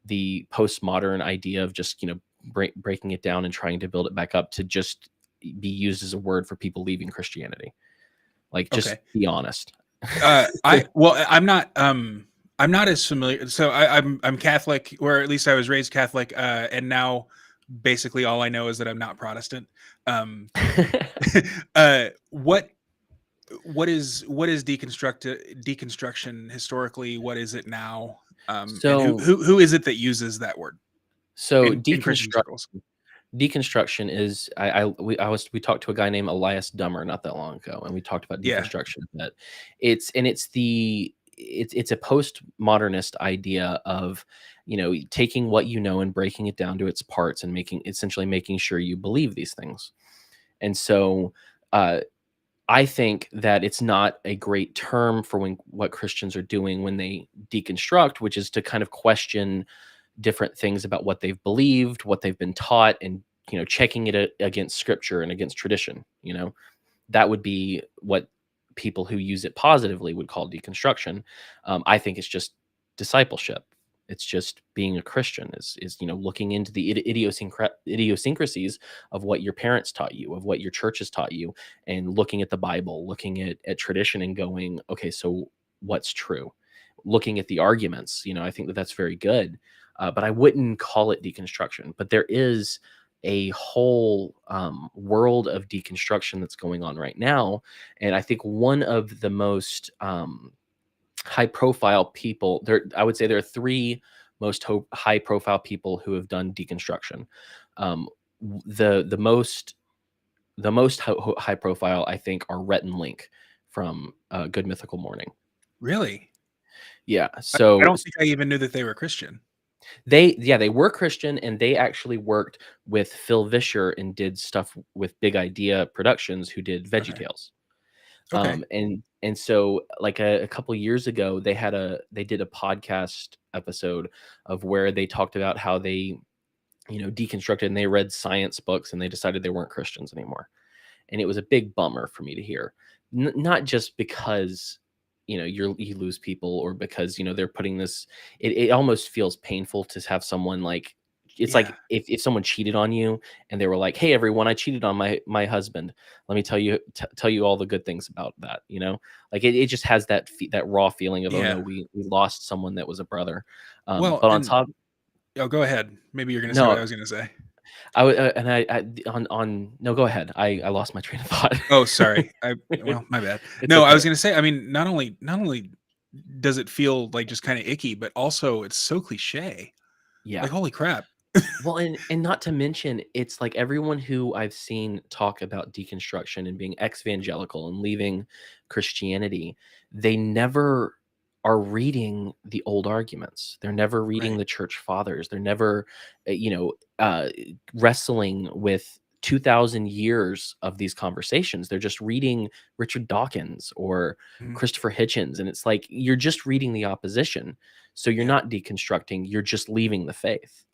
the postmodern idea of just breaking it down and trying to build it back up to just be used as a word for people leaving Christianity. Like, just Okay. be honest. I'm not as familiar. So I'm Catholic, or at least I was raised Catholic, and now basically all I know is that I'm not Protestant. Um, uh, what is deconstruction historically? What is it now? And who So who who is it that uses that word so in Christian circles? deconstruction is, we talked to a guy named Elias Dummer not that long ago, and we talked about Yeah. deconstruction a bit. It's a postmodernist idea of, taking what you know and breaking it down to its parts and making sure you believe these things. And so uh I think that it's not a great term for what Christians are doing when they deconstruct, which is to kind of question different things about what they've believed, what they've been taught, and checking it against scripture and against tradition. That would be what people who use it positively would call deconstruction. I think it's just discipleship. It's just being a Christian is looking into the idiosyncrasies of what your parents taught you, of what your church has taught you, and looking at the Bible, looking at tradition, and going, okay, so what's true? Looking at the arguments, I think that that's very good, but I wouldn't call it deconstruction. But there is a whole world of deconstruction that's going on right now. And I think one of the most high profile people I would say there are three most high profile people who have done deconstruction. The most high profile, I think, are Rhett and Link from Good Mythical Morning. Really? Yeah. I So don't think I even knew that they were Christian. they were Christian, and they actually worked with Phil Vischer and did stuff with Big Idea Productions, who did Okay. VeggieTales. Okay. And so, like, a couple years ago, they did a podcast episode of where they talked about how they deconstructed, and they read science books, and they decided they weren't Christians anymore. And it was a big bummer for me to hear. Not just because you lose people, or because they're putting this, it almost feels painful to have someone like, it's Yeah. like if someone cheated on you and they were like, hey everyone, I cheated on my husband, let me tell you all the good things about that. Like, it just has that raw feeling of, oh no, Yeah. we lost someone that was a brother. Well, But on and top, oh, go ahead. Maybe you're going to say what I no, was going to say. and on no, go ahead. I lost my train of thought. Oh, sorry. Well, my bad. It's No, I was okay. gonna say, I mean, not only does it feel like just kind of icky, but also it's so cliche. Yeah. Like, holy crap. Well, and not to mention, it's like everyone who I've seen talk about deconstruction and being ex-evangelical and leaving Christianity, they never are reading the old arguments. They're never reading Right. the church fathers. They're never, wrestling with 2,000 years of these conversations. They're just reading Richard Dawkins or Mhm. Christopher Hitchens, and it's like you're just reading the opposition. So you're Yeah. not deconstructing. You're just leaving the faith,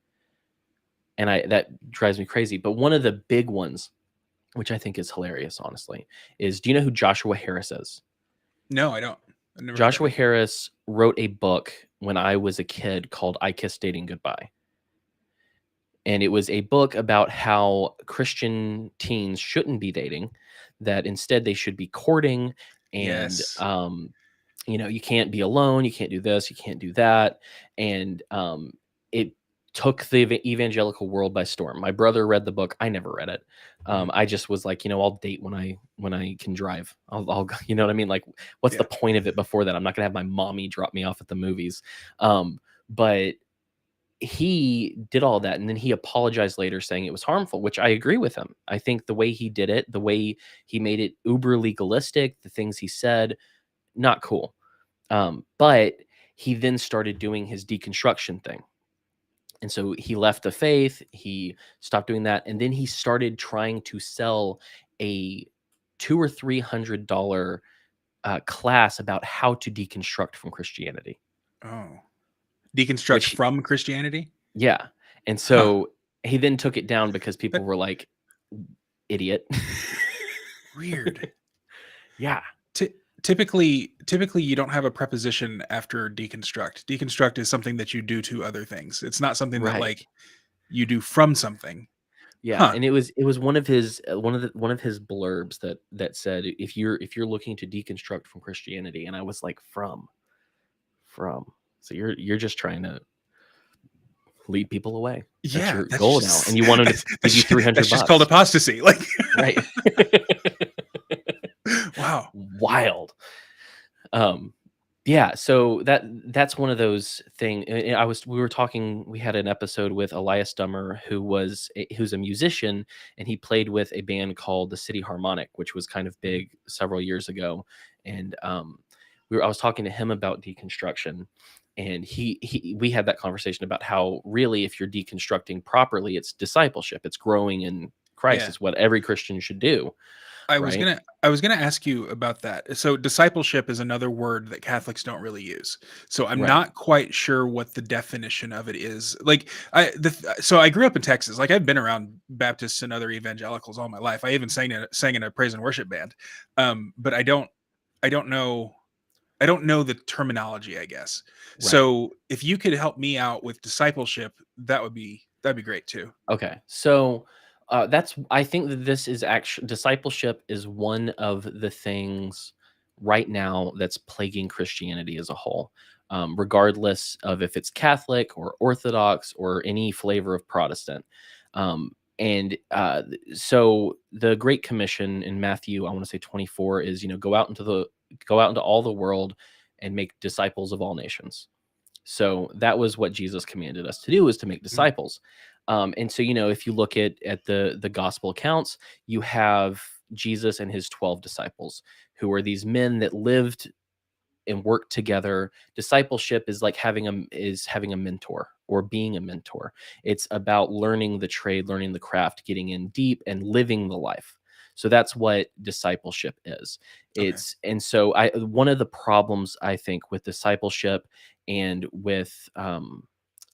and I that drives me crazy. But one of the big ones, which I think is hilarious, honestly, is, do you know who Joshua Harris is? No, I don't. I've never heard of Joshua him. Harris wrote a book when I was a kid called I Kissed Dating Goodbye. And it was a book about how Christian teens shouldn't be dating, that instead they should be courting, and Yes. you can't be alone, you can't do this, you can't do that. And it took the evangelical world by storm. My brother read the book. I never read it. Mhm. I just was like, I'll date when I can drive. I'll you know what I mean? Like, what's the Yeah. point of it before that? I'm not gonna have my mommy drop me off at the movies. But he did all that, and then he apologized later saying it was harmful, which I agree with him. I think the way he did it, the way he made it uber legalistic, the things he said, not cool. But he then started doing his deconstruction thing. And so he left the faith, he stopped doing that, and then he started trying to sell a $200 or $300 class about how to deconstruct from Christianity. Oh. Deconstruct Which, from Christianity? yeah, and Huh. so he then took it down because people That were like, "Idiot." weird. Yeah, Ty typically, you don't have a preposition after deconstruct. Deconstruct is something that you do to other things. It's not something that, right. like, you do from something. Yeah, Huh. and it was one of his one of his blurbs that said, if you're looking to deconstruct from Christianity, and I was like, from. So you're just trying to lead people away. That's Yeah, your that's goal now, and just you want him to give you three that's hundred just called bucks, apostasy. Like, right? wow. Wild. Um, yeah, so that's one of those thing. We were talking. We had an episode with Elias Dummer, who's a musician, and he played with a band called the City Harmonic, which was kind of Mhm. big several years ago. And I was talking to him about deconstruction, and we had that conversation about how, really, if you're deconstructing properly, it's discipleship, it's growing in Christ, Yeah. it's what every Christian should do, I was right? gonna I was gonna ask you about that. So discipleship is another word that Catholics don't really use. So I'm Right. not quite sure what the definition of it is. Like so I grew up in Texas. Like, I've been around Baptists and other evangelicals all my life. I even sang in a praise and worship band. But I don't know I don't know the terminology, I guess. Right. So if you could help me out with discipleship, that'd be great too. Okay. So that's I think that this is actually, discipleship is one of the things right now that's plaguing Christianity as a whole, regardless of if it's Catholic or Orthodox or any flavor of Protestant. And so the Great Commission in Matthew, I want to say 24, is, go out into all the world and make disciples of all nations. So that was what Jesus commanded us to do, is to make Mhm. disciples. And so, if you look at the gospel accounts, you have Jesus and his 12 disciples, who are these men that lived and worked together. Discipleship is like having a mentor, or being a mentor. It's about learning the trade, learning the craft, getting in deep and living the life. So that's what discipleship is. Okay. And so I one of the problems, I think, with discipleship and with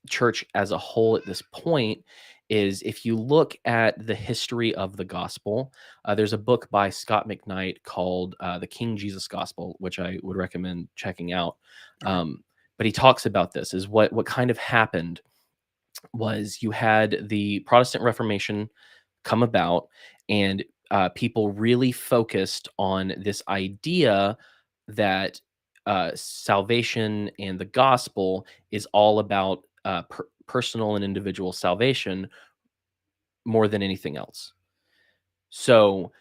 church as a whole at this point, is, if you look at the history of the gospel, there's a book by Scott McKnight called The King Jesus Gospel, which I would recommend checking out. Okay. But he talks about this, is what kind of happened was, you had the Protestant Reformation come about, and people really focused on this idea that salvation and the gospel is all about personal and individual salvation, more than anything else. So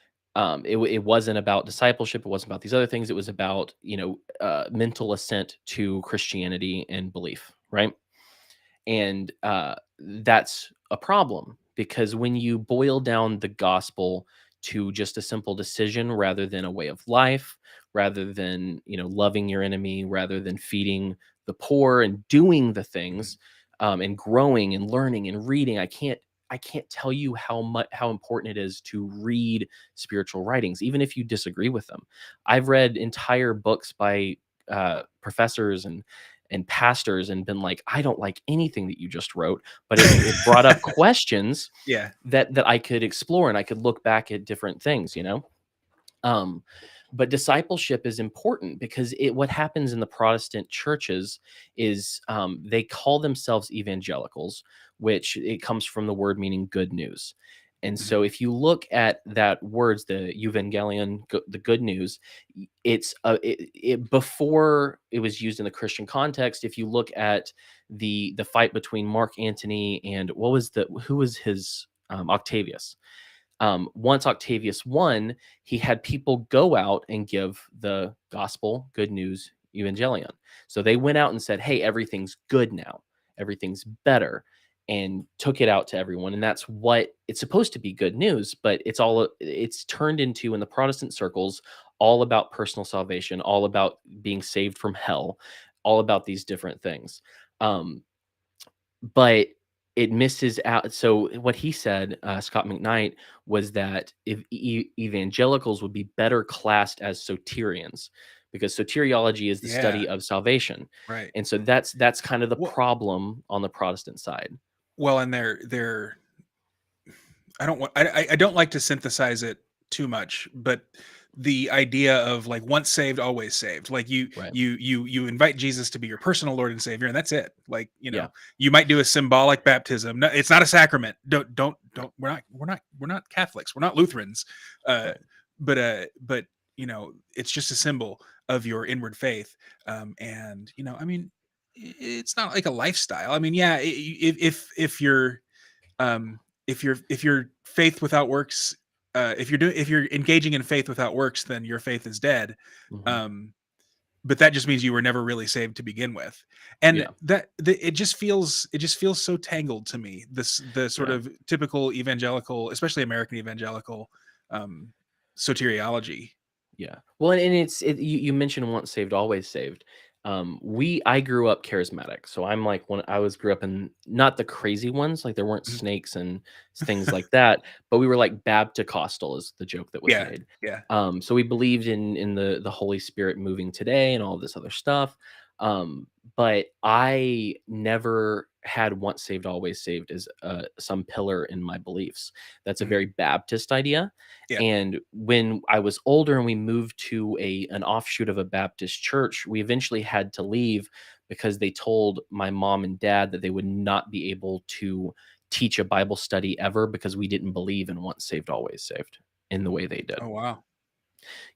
it wasn't about discipleship. It wasn't about these other things. It was about, mental assent to Christianity and belief, right? And that's a problem because when you boil down the gospel to just a simple decision rather than a way of life, rather than, loving your enemy, rather than feeding the poor and doing the Mhm. things, and growing and learning and reading, I can't tell you how important it is to read spiritual writings, even if you disagree with them. I've read entire books by professors and pastors and been like, I don't like anything that you just wrote, but it brought up questions Yeah. that I could explore and I could look back at different things. Um, but discipleship is important because what happens in the Protestant churches is they call themselves evangelicals, which it comes from the word meaning good news. And Mhm. so if you look at that words, the evangelion, the good news, before it was used in the Christian context. If you look at the fight between Mark Antony and who was his Octavius, once Octavius won, he had people go out and give the gospel, good news, evangelion. So they went out and said, hey, everything's good now, everything's better, and took it out to everyone. And that's what it's supposed to be, good news, but it's turned into, in the Protestant circles, all about personal salvation, all about being saved from hell, all about these different things. But it misses out. So what he said, Scott McKnight, was that if evangelicals would be better classed as soterians, because soteriology is the Yeah. study of salvation, Right. and so that's kind of the Well, problem on the Protestant side. and they're I don't like to synthesize it too much, but the idea of like once saved, always saved. Like Right. you invite Jesus to be your personal Lord and Savior, and that's it. Like, Yeah. you might do a symbolic baptism. No, it's not a sacrament. Don't. We're not Catholics. We're not Lutherans. Uh, Right. but it's just a symbol of your inward faith. And I mean, it's not like a lifestyle. I mean, yeah, if you're um if your faith without works, if you're engaging in faith without works, then your faith is dead. Hmm. um but that just means you were never really saved to begin with. And Yeah. it just feels so tangled to me, the sort Yeah. of typical evangelical, especially American evangelical, um soteriology. Yeah. Well, and you mentioned once saved, always saved. I grew up charismatic, so I'm like, when I grew up in, not the crazy ones, like there weren't Mhm. snakes and things like that, but we were like Baptist-costal is the joke that was Yeah, made. yeah. So we believed in the Holy Spirit moving today and all this other stuff. But I never had once saved, always saved as some pillar in my beliefs. That's a Mhm. very Baptist idea. Yeah. And when I was older and we moved to an offshoot of a Baptist church, we eventually had to leave because they told my mom and dad that they would not be able to teach a Bible study ever because we didn't believe in once saved, always saved in the way they did. Oh, wow.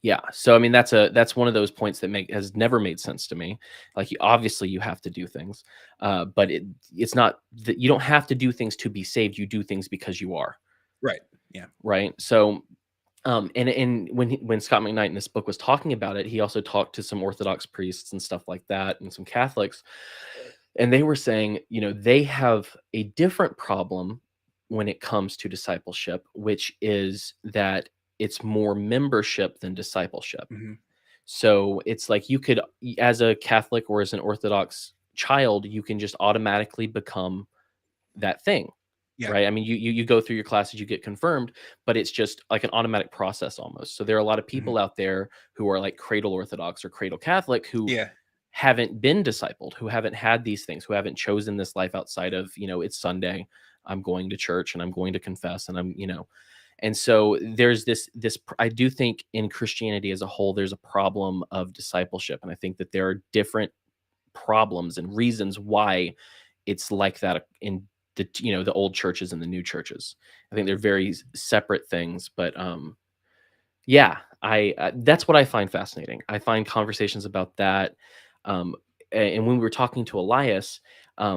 Yeah. So I mean that's one of those points that has never made sense to me. Like, obviously you have to do things, but it's not that you don't have to do things to be saved. You do things because you are, Right. Yeah. right. So and when Scott McKnight in this book was talking about it, he also talked to some Orthodox priests and stuff like that, and some Catholics, and they were saying, they have a different problem when it comes to discipleship, which is that it's more membership than discipleship. Hmm. So it's like as a Catholic or as an Orthodox child, you can just automatically become that thing, Yeah. right? I mean, you go through your classes, you get confirmed, but it's just like an automatic process almost. So there are a lot of Hmm. people out there who are like cradle Orthodox or cradle Catholic who Yeah. haven't been discipled, who haven't had these things, who haven't chosen this life outside of, it's Sunday, I'm going to church and I'm going to confess and and so there's I do think in Christianity as a whole, there's a problem of discipleship. And I think that there are different problems and reasons why it's like that in the old churches and the new churches. I think they're very separate things, but yeah, that's what I find fascinating. I find conversations about that. Um, and when we were talking to Elias,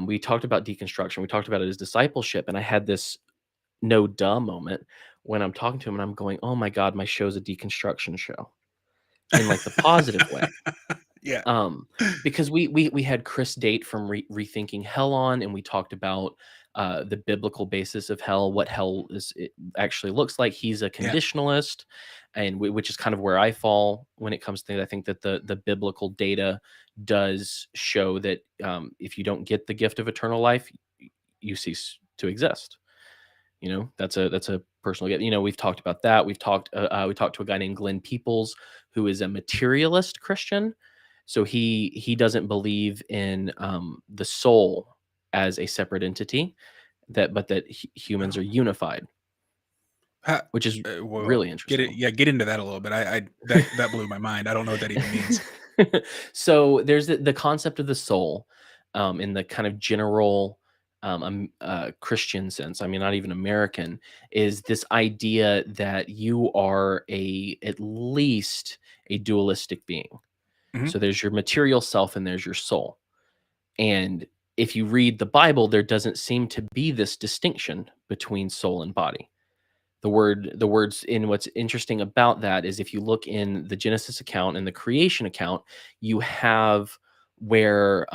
we talked about deconstruction. We talked about it as discipleship, and I had this no duh moment when I'm talking to him and I'm going, "Oh my god, my show's a deconstruction show," in like the positive way. Yeah. Um, because we had Chris Date from Rethinking Hell on, and we talked about the biblical basis of hell, what hell is it actually looks like. He's a Yeah. conditionalist, and which is kind of where I fall when it comes to that. I think that the biblical data does show that if you don't get the gift of eternal life, you cease to exist. That's a personal gift. We've talked about that. We talked to a guy named Glenn Peoples, who is a materialist Christian. So he doesn't believe in the soul as a separate entity, but that humans Oh. are unified, Ha which is well, really get it interesting. yeah, get into that a little bit. That blew my mind. I don't know what that even means. So there's the concept of the soul in the kind of general Christian sense. I mean, not even American, is this idea that you are at least a dualistic being. Mhm. So there's your material self and there's your soul. And if you read the Bible, there doesn't seem to be this distinction between soul and body. The words in what's interesting about that is if you look in the Genesis account and the creation account, you have where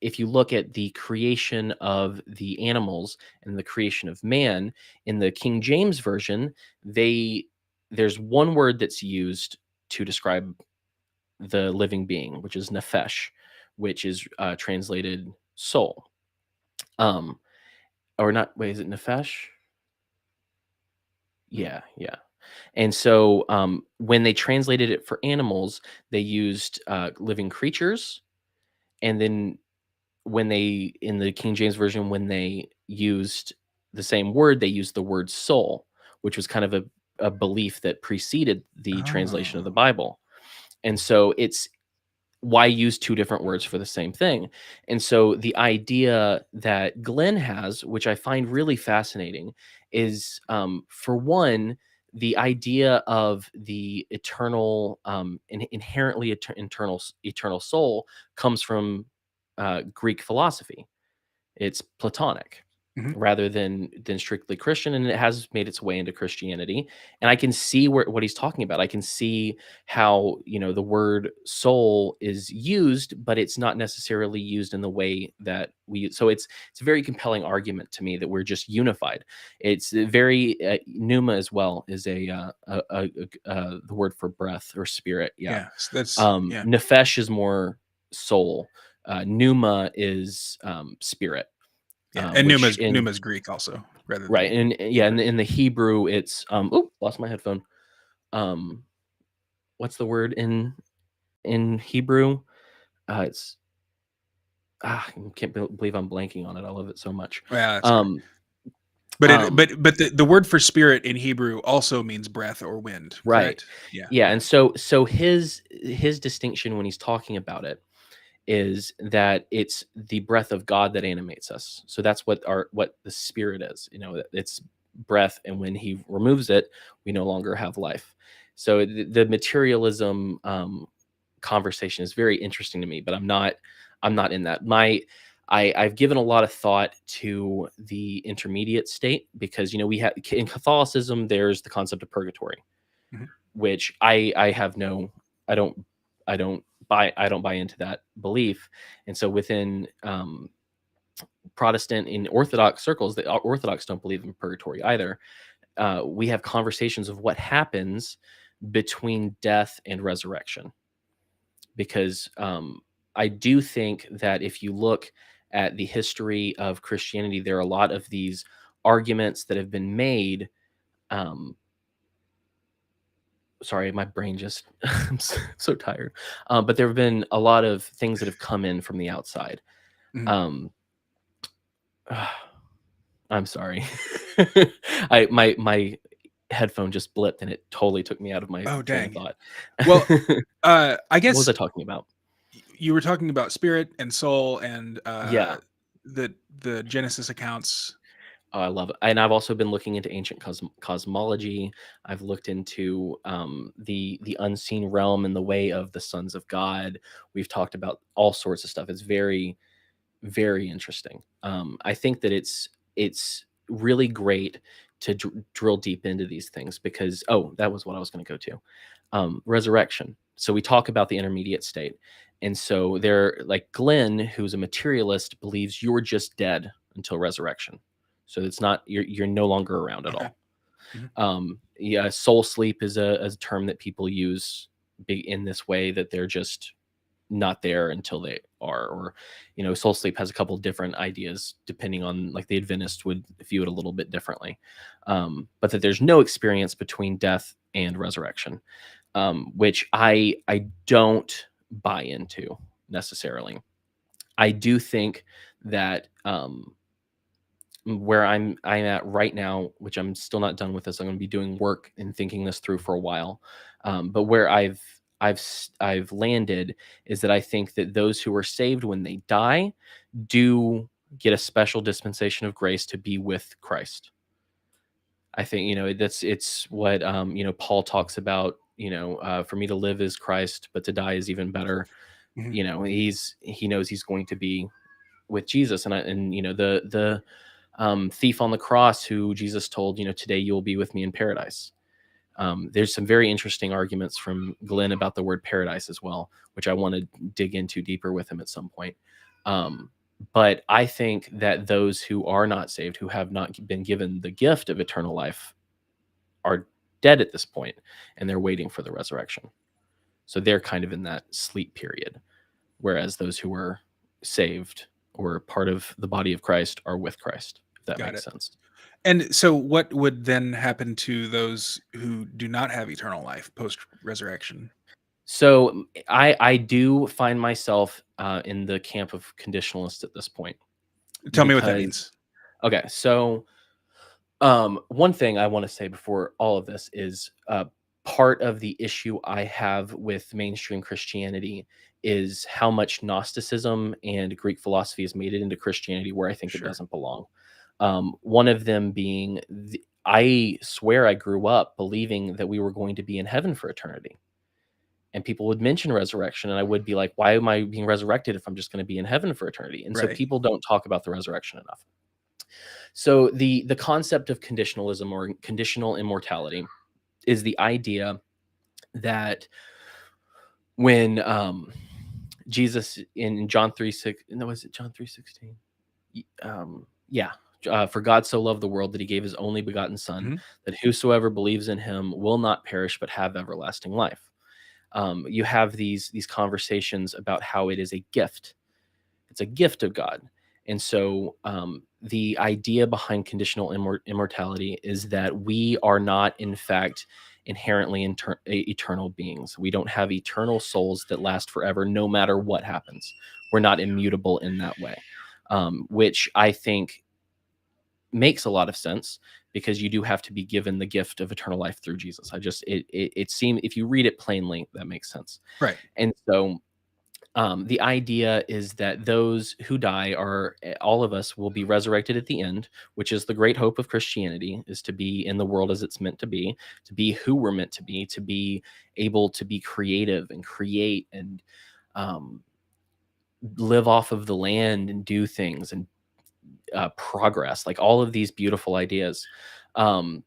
if you look at the creation of the animals and the creation of man in the King James version, there's one word that's used to describe the living being, which is nephesh, which is translated soul. Um, or not, wait, is it nephesh? Mm. Yeah. And so when they translated it for animals, they used living creatures. And then in the King James Version, when they used the same word, they used the word soul, which was kind of a belief that preceded the translation of the Oh. Bible. And so it's why use two different words for the same thing? And so the idea that Glenn has, which I find really fascinating, is for one, the idea of the eternal, inherently eternal soul comes from Greek philosophy. It's Platonic Mhm. rather than strictly Christian, and it has made its way into Christianity. And I can see what he's talking about. I can see how the word soul is used, but it's not necessarily used in the way that we use. So it's a very compelling argument to me that we're just unified. It's very pneuma as well is the word for breath or spirit. Yeah. Yeah. That's yeah. Nefesh is more soul. Pneuma is spirit, Yeah. And which in Numa's Greek also rather right, than and yeah, yeah. in the Hebrew, it's oh, lost my headphone. Um, what's the word in Hebrew? It's I can't believe I'm blanking on it. I love it so much. Yeah, that's all right. Um, But um, the word for spirit in Hebrew also means breath or wind, right, correct? Yeah. yeah, Yeah. and so his distinction when he's talking about it is that it's the breath of God that animates us. So that's what the spirit is. It's breath, and when he removes it, we no longer have life. So the materialism conversation is very interesting to me, but I'm not in that. I've given a lot of thought to the intermediate state because we have in Catholicism there's the concept of purgatory, Mhm. which I have no I don't I don't buy into that belief. And so within Protestant in Orthodox circles, the Orthodox don't believe in purgatory either. We have conversations of what happens between death and resurrection, because I do think that if you look at the history of Christianity, there are a lot of these arguments that have been made. Um, Sorry, my brain just I'm so tired. But there have been a lot of things that have come in from the outside. Mhm. Um, I'm sorry. My headphone just blipped and it totally took me out of my Oh, train of dang. thought. Well, I What was guess I talking about? you were talking about spirit and soul and Yeah. the Genesis accounts. Oh, I love it. And I've also been looking into ancient cosmology. I've looked into the unseen realm and the way of the sons of God. We've talked about all sorts of stuff. It's very, very interesting. I think that it's really great to drill deep into these things because that was what I was going to go to. Resurrection. So we talk about the intermediate state. And so they're like Glenn, who's a materialist, believes you're just dead until resurrection. So it's not you're no longer around at Okay. all. Mhm. Yeah, soul sleep is a term that people use in this way that they're just not there until they are, or soul sleep has a couple different ideas depending on, like, the Adventist would view it a little bit differently, but that there's no experience between death and resurrection, which I don't buy into necessarily. I do think that where I'm at right now, which I'm still not done with this. I'm going to be doing work and thinking this through for a while. But where I've landed is that I think that those who are saved when they die do get a special dispensation of grace to be with Christ. I think it's what Paul talks about. For me to live is Christ, but to die is even better. Mhm. He knows he's going to be with Jesus, and the thief on the cross who Jesus told, today you will be with me in paradise. There's some very interesting arguments from Glenn about the word paradise as well, which I want to dig into deeper with him at some point. But I think that those who are not saved, who have not been given the gift of eternal life, are dead at this point, and they're waiting for the resurrection. So they're kind of in that sleep period, whereas those who were saved or part of the body of Christ are with Christ, if that Got makes it. sense. And so, what would then happen to those who do not have eternal life post resurrection? So I do find myself in the camp of conditionalist at this point Tell me what that because means. okay, so one thing I want to say before all of this is part of the issue I have with mainstream Christianity is how much Gnosticism and Greek philosophy has made it into Christianity where I think it Sure. doesn't belong. One of them being, I swear I grew up believing that we were going to be in heaven for eternity. And people would mention resurrection, and I would be like, why am I being resurrected if I'm just going to be in heaven for eternity? And so Right. people don't talk about the resurrection enough. So the concept of conditionalism or conditional immortality is the idea that when Jesus in John 3:6, no, was it John 3:16? Yeah. For God so loved the world that he gave his only begotten son, Mhm. that whosoever believes in him will not perish but have everlasting life. You have these conversations about how it is a gift. It's a gift of God. And so the idea behind conditional immortality is that we are not, in fact, inherently eternal beings. We don't have eternal souls that last forever, no matter what happens. We're not immutable in that way, which I think makes a lot of sense because you do have to be given the gift of eternal life through Jesus. It seems, if you read it plainly, that makes sense. Right. And so the idea is that those who die are all of us will be resurrected at the end, which is the great hope of Christianity, is to be in the world as it's meant to be who we're meant to be able to be creative and create and um, live off of the land and do things and progress, like all of these beautiful ideas. Um,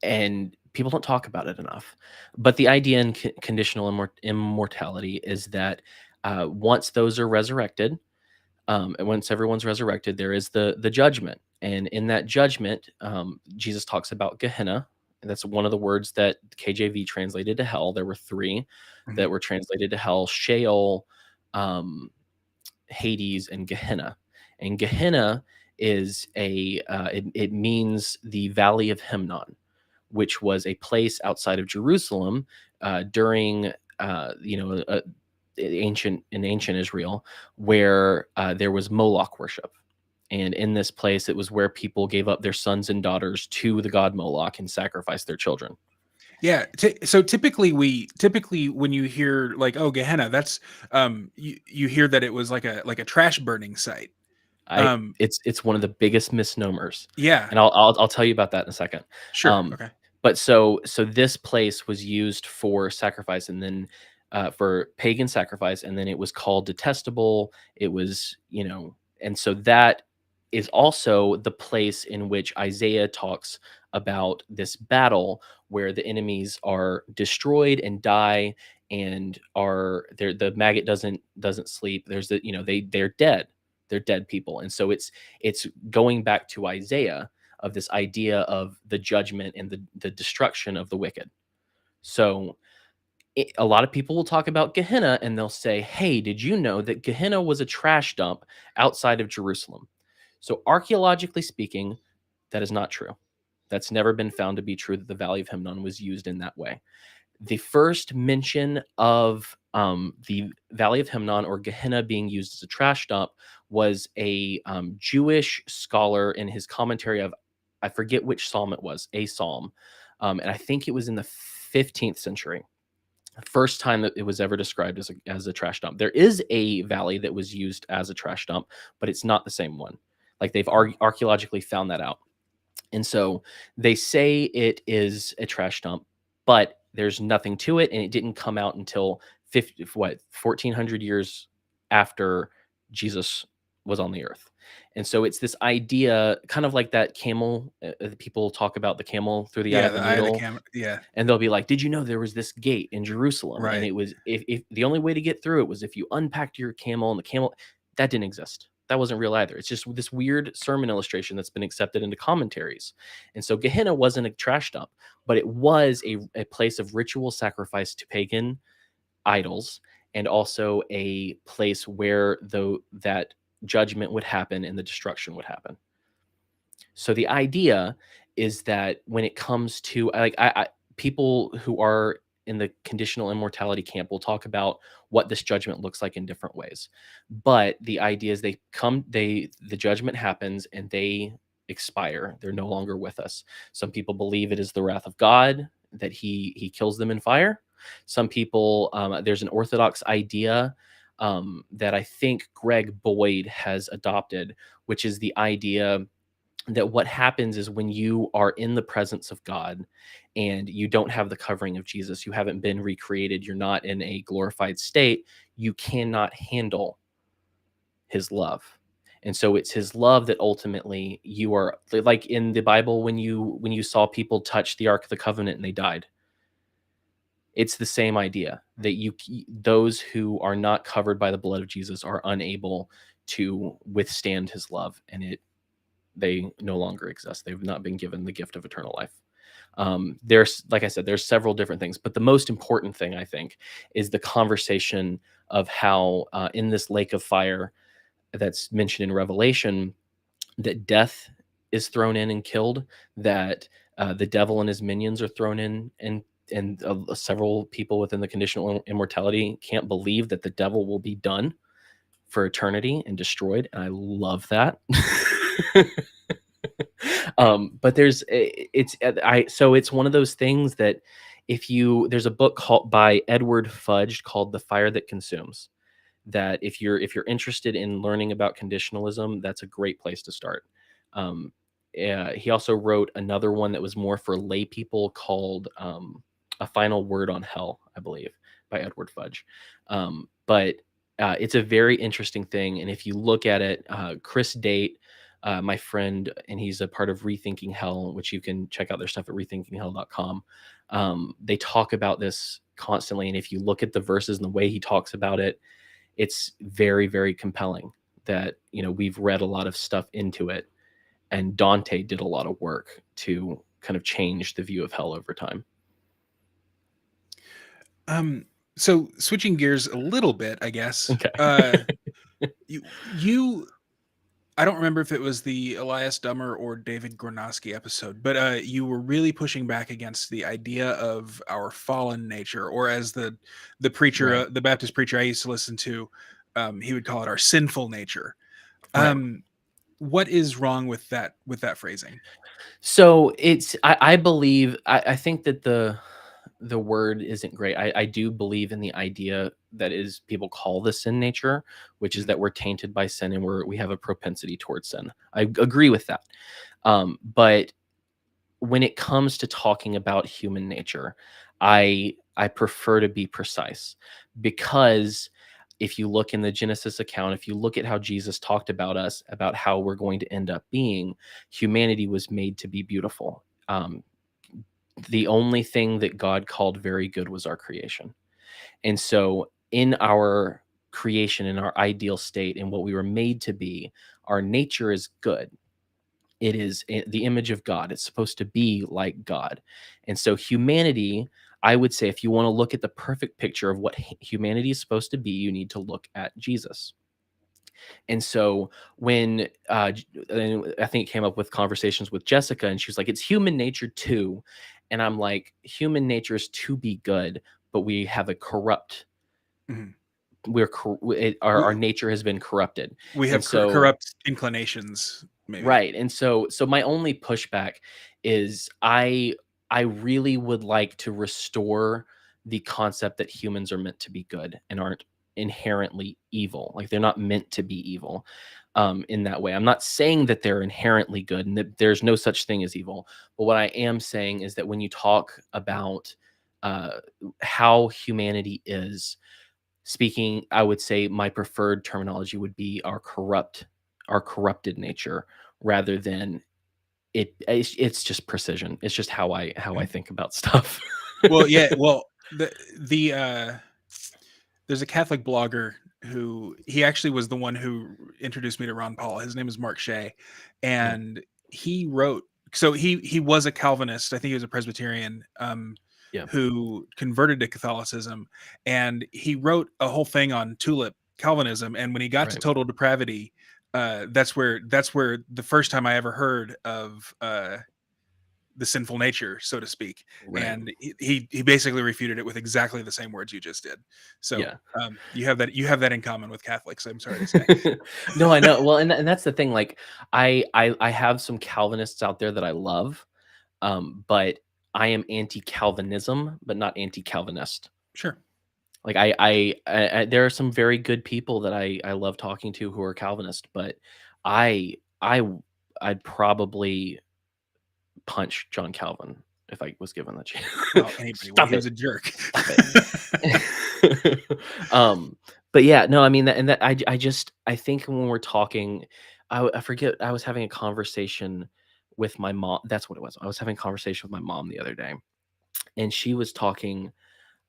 and people don't talk about it enough. But the idea in conditional immortality is that once those are resurrected, and once everyone's resurrected, there is the judgment, and in that judgment, Jesus talks about Gehenna. And that's one of the words that KJV translated to hell. There were three Mhm. that were translated to hell: Sheol, um, Hades, and Gehenna. And Gehenna is it means the Valley of Hinnom, which was a place outside of Jerusalem during ancient Israel, where there was Moloch worship. And in this place, it was where people gave up their sons and daughters to the god Moloch and sacrificed their children. Yeah. So typically when you hear like, oh, Gehenna, that's you hear that it was like a trash burning site. I Um It's one of the biggest misnomers, yeah, and I'll tell you about that in a second. sure. Um, Okay. but so this place was used for sacrifice, and then for pagan sacrifice, and then it was called detestable. It was and so that is also the place in which Isaiah talks about this battle where the enemies are destroyed and die, and the maggot doesn't sleep. There's the, they're dead. They're dead people. And so it's going back to Isaiah of this idea of the judgment and the destruction of the wicked. So a lot of people will talk about Gehenna and they'll say, hey, did you know that Gehenna was a trash dump outside of Jerusalem? So, archaeologically speaking, that is not true. That's never been found to be true that the Valley of Hinnom was used in that way. The first mention of the Valley of Hinnom or Gehenna being used as a trash dump was a Jewish scholar in his commentary of, I forget which psalm it was, a psalm. And I think it was in the 15th century. First time that it was ever described as a trash dump. There is a valley that was used as a trash dump, but it's not the same one. Like they've archaeologically found that out. And so they say it is a trash dump, but there's nothing to it. And it didn't come out until 1400 years after Jesus was on the earth. And so it's this idea, kind of like that camel. People talk about the camel through the eye Yeah, of the the eye of the needle. camera. Yeah, And they'll be like, did you know there was this gate in Jerusalem? And right. it was, if the only way to get through it was if you unpacked your camel, and the camel, that didn't exist. That wasn't real either. It's just this weird sermon illustration that's been accepted into commentaries. And so Gehenna wasn't a trash dump, but it was a place of ritual sacrifice to pagan idols, and also a place where that judgment would happen and the destruction would happen. So the idea is that when it comes to people who are in the conditional immortality camp will talk about what this judgment looks like in different ways. But the idea is the judgment happens and they expire. They're no longer with us. Some people believe it is the wrath of God, that he kills them in fire. Some people, there's an Orthodox idea that I think Greg Boyd has adopted, which is the idea that what happens is when you are in the presence of God and you don't have the covering of Jesus, you haven't been recreated, you're not in a glorified state, you cannot handle his love. And so it's his love that ultimately you are, like in the Bible when you saw people touch the Ark of the Covenant and they died. It's the same idea that those who are not covered by the blood of Jesus are unable to withstand his love, and they no longer exist. They've not been given the gift of eternal life. There's, like I said, there's several different things, but the most important thing I think is the conversation of how in this lake of fire that's mentioned in Revelation, that death is thrown in and killed, that the devil and his minions are thrown in, and several people within the conditional immortality can't believe that the devil will be done for eternity and destroyed. And I love that. But it's one of those things that there's a book by Edward Fudge called The Fire That Consumes, that if you're interested in learning about conditionalism, that's a great place to start. He also wrote another one that was more for lay people called A Final Word on Hell, I believe, by Edward Fudge. But it's a very interesting thing. And if you look at it, Chris Date, my friend, and he's a part of Rethinking Hell, which you can check out their stuff at rethinkinghell.com. They talk about this constantly. And if you look at the verses and the way he talks about it, it's very, very compelling that, we've read a lot of stuff into it. And Dante did a lot of work to kind of change the view of hell over time. So switching gears a little bit, I guess. Okay. you I don't remember if it was the Elias Dummer or David Gornosky episode, but you were really pushing back against the idea of our fallen nature, or as the preacher, Right. the Baptist preacher I used to listen to, he would call it our sinful nature. Right. What is wrong with that phrasing? So I believe, I think that the word isn't great. I do believe in the idea that is people call the sin nature, which is Mhm. that we're tainted by sin and we have a propensity towards sin. I agree with that. But when it comes to talking about human nature, I prefer to be precise, because if you look in the Genesis account, if you look at how Jesus talked about us, about how we're going to end up being, humanity was made to be beautiful. The only thing that God called very good was our creation. And so, in our creation, in our ideal state, in what we were made to be, our nature is good. It is the image of God. It's supposed to be like God. And so, humanity, I would say, if you want to look at the perfect picture of what humanity is supposed to be, you need to look at Jesus. And so when and I think it came up with conversations with Jessica, and she was like, "It's human nature too," and I'm like, "Human nature is to be good, but we have a corrupt. Mhm. Our We nature has been corrupted." we And have so corrupt inclinations, maybe. right, and so my only pushback is I really would like to restore the concept that humans are meant to be good and aren't inherently evil. Like, they're not meant to be evil, in that way. I'm not saying that they're inherently good and that there's no such thing as evil, but what I am saying is that when you talk about, uh, how humanity is, speaking, I would say my preferred terminology would be our corrupted nature rather than it's just precision. It's just how I Mhm. think about stuff. Well, yeah, well, there's a Catholic blogger who he actually was the one who introduced me to Ron Paul. His name is Mark Shea, Mm, and he wrote. So he was a Calvinist. I think he was a Presbyterian, yeah, who converted to Catholicism, and he wrote a whole thing on tulip Calvinism. And when he got to right, total depravity, that's where the first time I ever heard of the sinful nature, so to speak. right. And he basically refuted it with exactly the same words you just did. So Yeah. you have that in common with Catholics, I'm sorry to say. No, I know. Well, and that's the thing. Like, I have some Calvinists out there that I love, but I am anti-Calvinism, but not anti-Calvinist. Sure. Like, there are some very good people that I love talking to who are Calvinist, but I I'd probably punch John Calvin if I was given the chance. Well, anybody would. Stop He was it. a jerk. Stop it. um, but yeah, no, I mean that, and that I just I think when we're talking, I forget, I was having a conversation with my mom. That's what it was. I was having a conversation with my mom the other day, and she was talking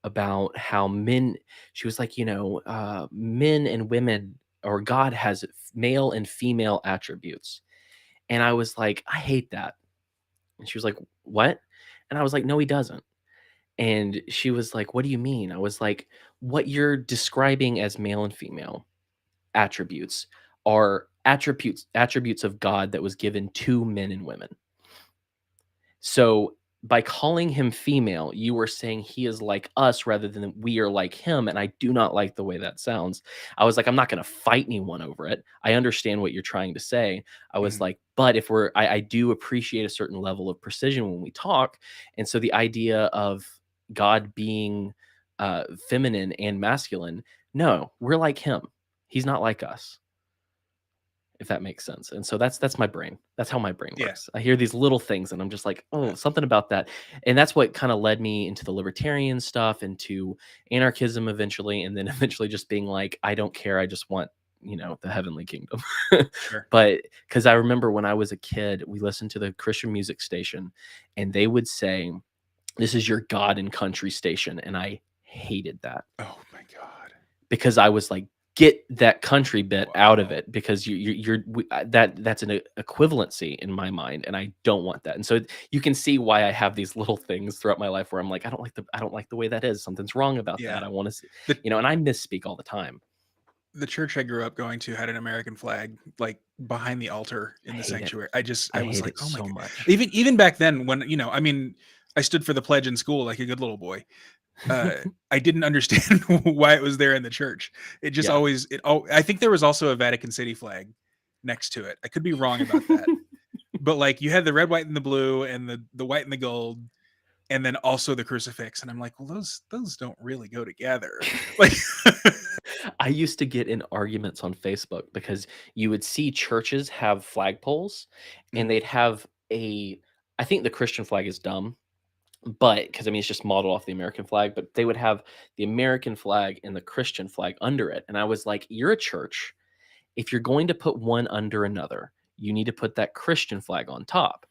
about how men. She was like, men and women, or God has male and female attributes, and I was like, I hate that. And she was like, what? And I was like, no, he doesn't. And she was like, "What do you mean?" I was like, "What you're describing as male and female attributes are attributes of God that was given to men and women. So by calling him female, you were saying he is like us rather than we are like him. And I do not like the way that sounds. I was like, I'm not going to fight anyone over it. I understand what you're trying to say. I was Mhm. like, but if I do appreciate a certain level of precision when we talk. And so the idea of God being feminine and masculine, no, we're like him. He's not like us, if that makes sense. And so that's my brain. That's how my brain Yeah. works. I hear these little things and I'm just like, oh, something about that. And that's what kind of led me into the libertarian stuff, into anarchism eventually, and then eventually just being like, I don't care. I just want, the heavenly kingdom. Sure. But because I remember when I was a kid, we listened to the Christian music station and they would say, this is your God and country station. And I hated that Oh my God. because I was like, get that country bit out of Wow. it because that's an equivalency in my mind, and I don't want that. And so you can see why I have these little things throughout my life where I'm like, I don't like the way that is. Something's wrong about Yeah. that. I want to, The and I misspeak all the time. the church I grew up going to had an American flag like behind the altar I in the hate it. sanctuary. I I was hate like, it oh my so God. much. Even back then when, I mean, I stood for the pledge in school like a good little boy. uh I didn't understand why it was there in the church. It just Yeah. always I think there was also a Vatican City flag next to it. I could be wrong about that. But like you had the red, white, and the blue and the white and the gold, and then also the crucifix. And I'm like, well, those don't really go together. Like I used to get in arguments on Facebook because you would see churches have flagpoles and Mhm. they'd have I think the Christian flag is dumb. but because I mean it's just modeled off the American flag, but they would have the American flag and the Christian flag under it. And I was like, you're a church. If you're going to put one under another, you need to put that Christian flag on top.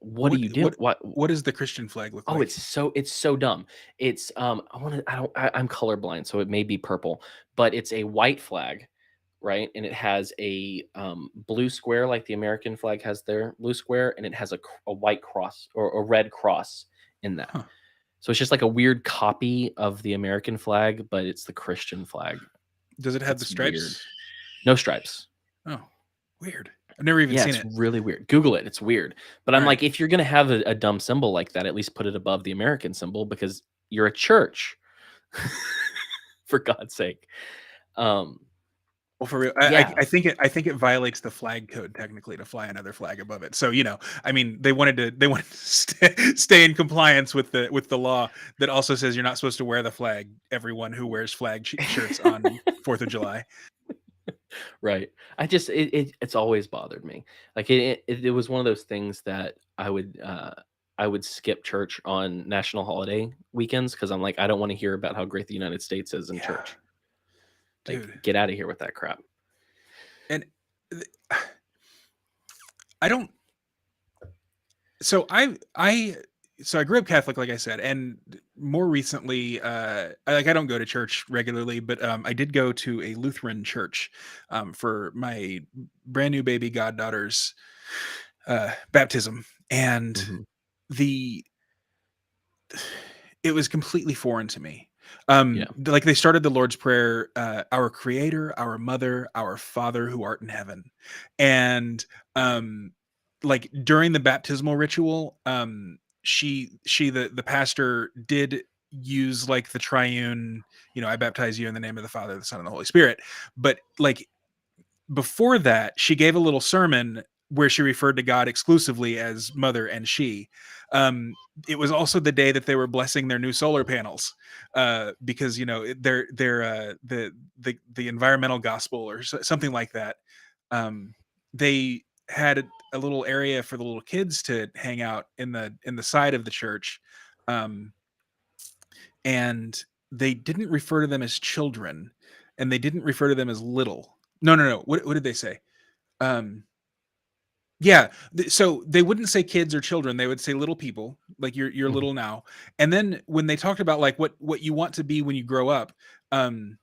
What are What you doing? what What? what does the Christian flag look Oh, like? it's so dumb. It's I'm colorblind, so it may be purple, but it's a white flag, right? And it has a blue square like the American flag has their blue square, and it has a white cross or a red cross in that. Huh. So it's just like a weird copy of the American flag, but it's the Christian flag. Does it have the It's weird. stripes? No stripes. Oh, weird. I've never even Yeah, seen it's it. really weird. Google it. It's weird. But All I'm right. like, if you're gonna have a dumb symbol like that, at least put it above the American symbol because you're a church. For God's sake. Um, Well, for real, yeah, I think it violates the flag code technically to fly another flag above it. So I mean, they wanted to stay in compliance with the law that also says you're not supposed to wear the flag. Everyone who wears flag shirts on 4th of July. right. It's always bothered me. Like it was one of those things that I would skip church on national holiday weekends because I'm like, I don't want to hear about how great the United States is in Yeah, church. Like, dude. get out of here with that crap. And I don't. So I grew up Catholic, like I said, and more recently, I don't go to church regularly, but I did go to a Lutheran church for my brand new baby goddaughter's baptism, and Mhm. the it was completely foreign to me. Yeah. Like they started the Lord's Prayer, our Creator, our Mother, our Father who art in heaven, and um, like during the baptismal ritual, the pastor did use like the triune, I baptize you in the name of the Father, the Son, and the Holy Spirit, but like before that, she gave a little sermon where she referred to God exclusively as mother and she. Um, it was also the day that they were blessing their new solar panels because they're the environmental gospel or something like that. They had a little area for the little kids to hang out in the side of the church, um, and they didn't refer to them as children, and they didn't refer to them as little. No. What did they say? Um, yeah, so they wouldn't say kids or children, they would say little people, like you're Mhm. little now. And then when they talked about like what you want to be when you grow up, um,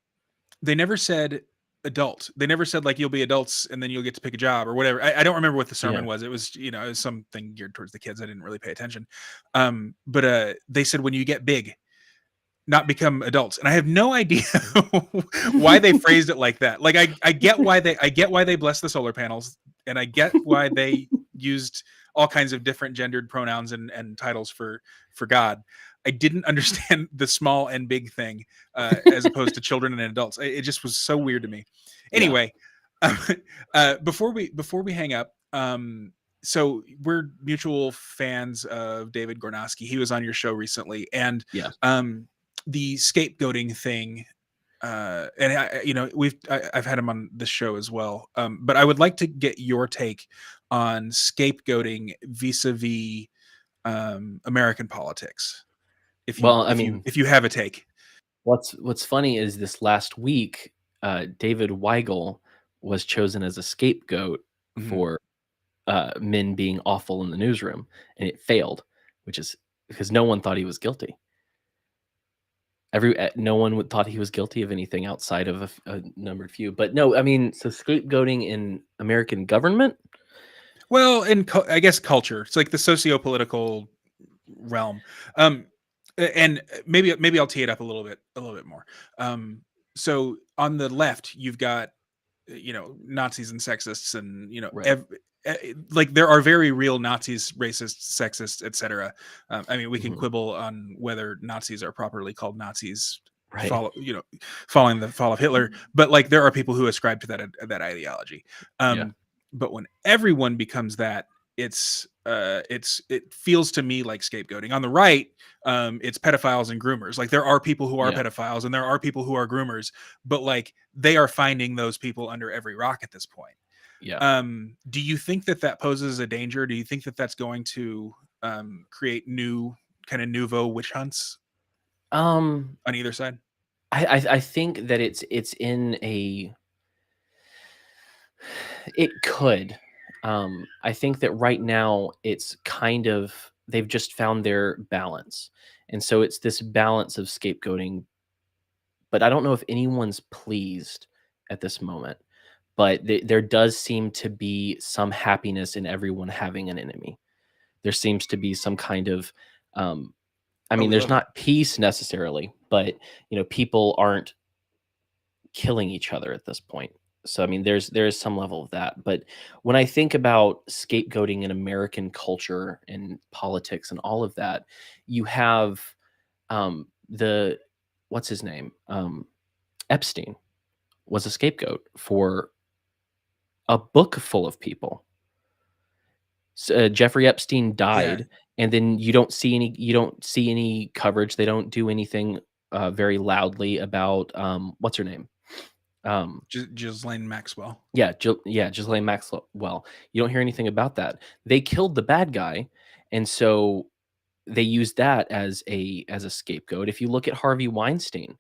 they never said adult. They never said like you'll be adults and then you'll get to pick a job or whatever. I don't remember what the sermon Yeah. was. It was, it was something geared towards the kids. I didn't really pay attention. But they said when you get big, not become adults, and I have no idea why they phrased it like that. Like I get why they bless the solar panels, and I get why they used all kinds of different gendered pronouns and titles for God. I didn't understand the small and big thing as opposed to children and adults. It just was so weird to me. Yeah. Anyway, before we hang up, so we're mutual fans of David Gornosky. He was on your show recently, and Yeah. the scapegoating thing, and I've had him on this show as well, but I would like to get your take on scapegoating vis-a-vis American politics, Well, I mean, if you have a take. what's funny is this last week, David Weigel was chosen as a scapegoat Mhm. for men being awful in the newsroom, and it failed, which is because no one thought he was guilty. No one thought he was guilty of anything outside of a numbered few. But no, I mean, so scapegoating in American government. Well, and I guess culture, it's like the socio-political realm. um and maybe I'll tee it up a little bit more. So on the left you've got Nazis and sexists, and Right. like there are very real Nazis, racists, sexist, etc. I mean, we can Mhm. quibble on whether Nazis are properly called Nazis, Right. following the fall of Hitler, but like there are people who ascribe to that ideology. Yeah. But when everyone becomes that, it feels to me like scapegoating. On the right, it's pedophiles and groomers. Like there are people who are Yeah. pedophiles and there are people who are groomers, but like they are finding those people under every rock at this point. Yeah. Do you think that poses a danger? Do you think that that's going to create new kind of nouveau witch hunts Um, on either side? I think that it's in a it could. I think that right now it's kind of they've just found their balance. And so it's this balance of scapegoating, but I don't know if anyone's pleased at this moment. But there does seem to be some happiness in everyone having an enemy. There seems to be some kind of um, I Oh, mean, we there's love that. not peace necessarily, but people aren't killing each other at this point. So I mean, there is some level of that. But when I think about scapegoating in American culture and politics and all of that, you have the what's his name? Epstein was a scapegoat for a book full of people. Jeffrey Epstein Yeah, died, and then you don't see any coverage. They don't do anything very loudly about what's her name? Um, Ghislaine Maxwell. yeah, Ghislaine Maxwell. Well, you don't hear anything about that. They killed the bad guy, and so they used that as a scapegoat. If you look at Harvey Weinstein,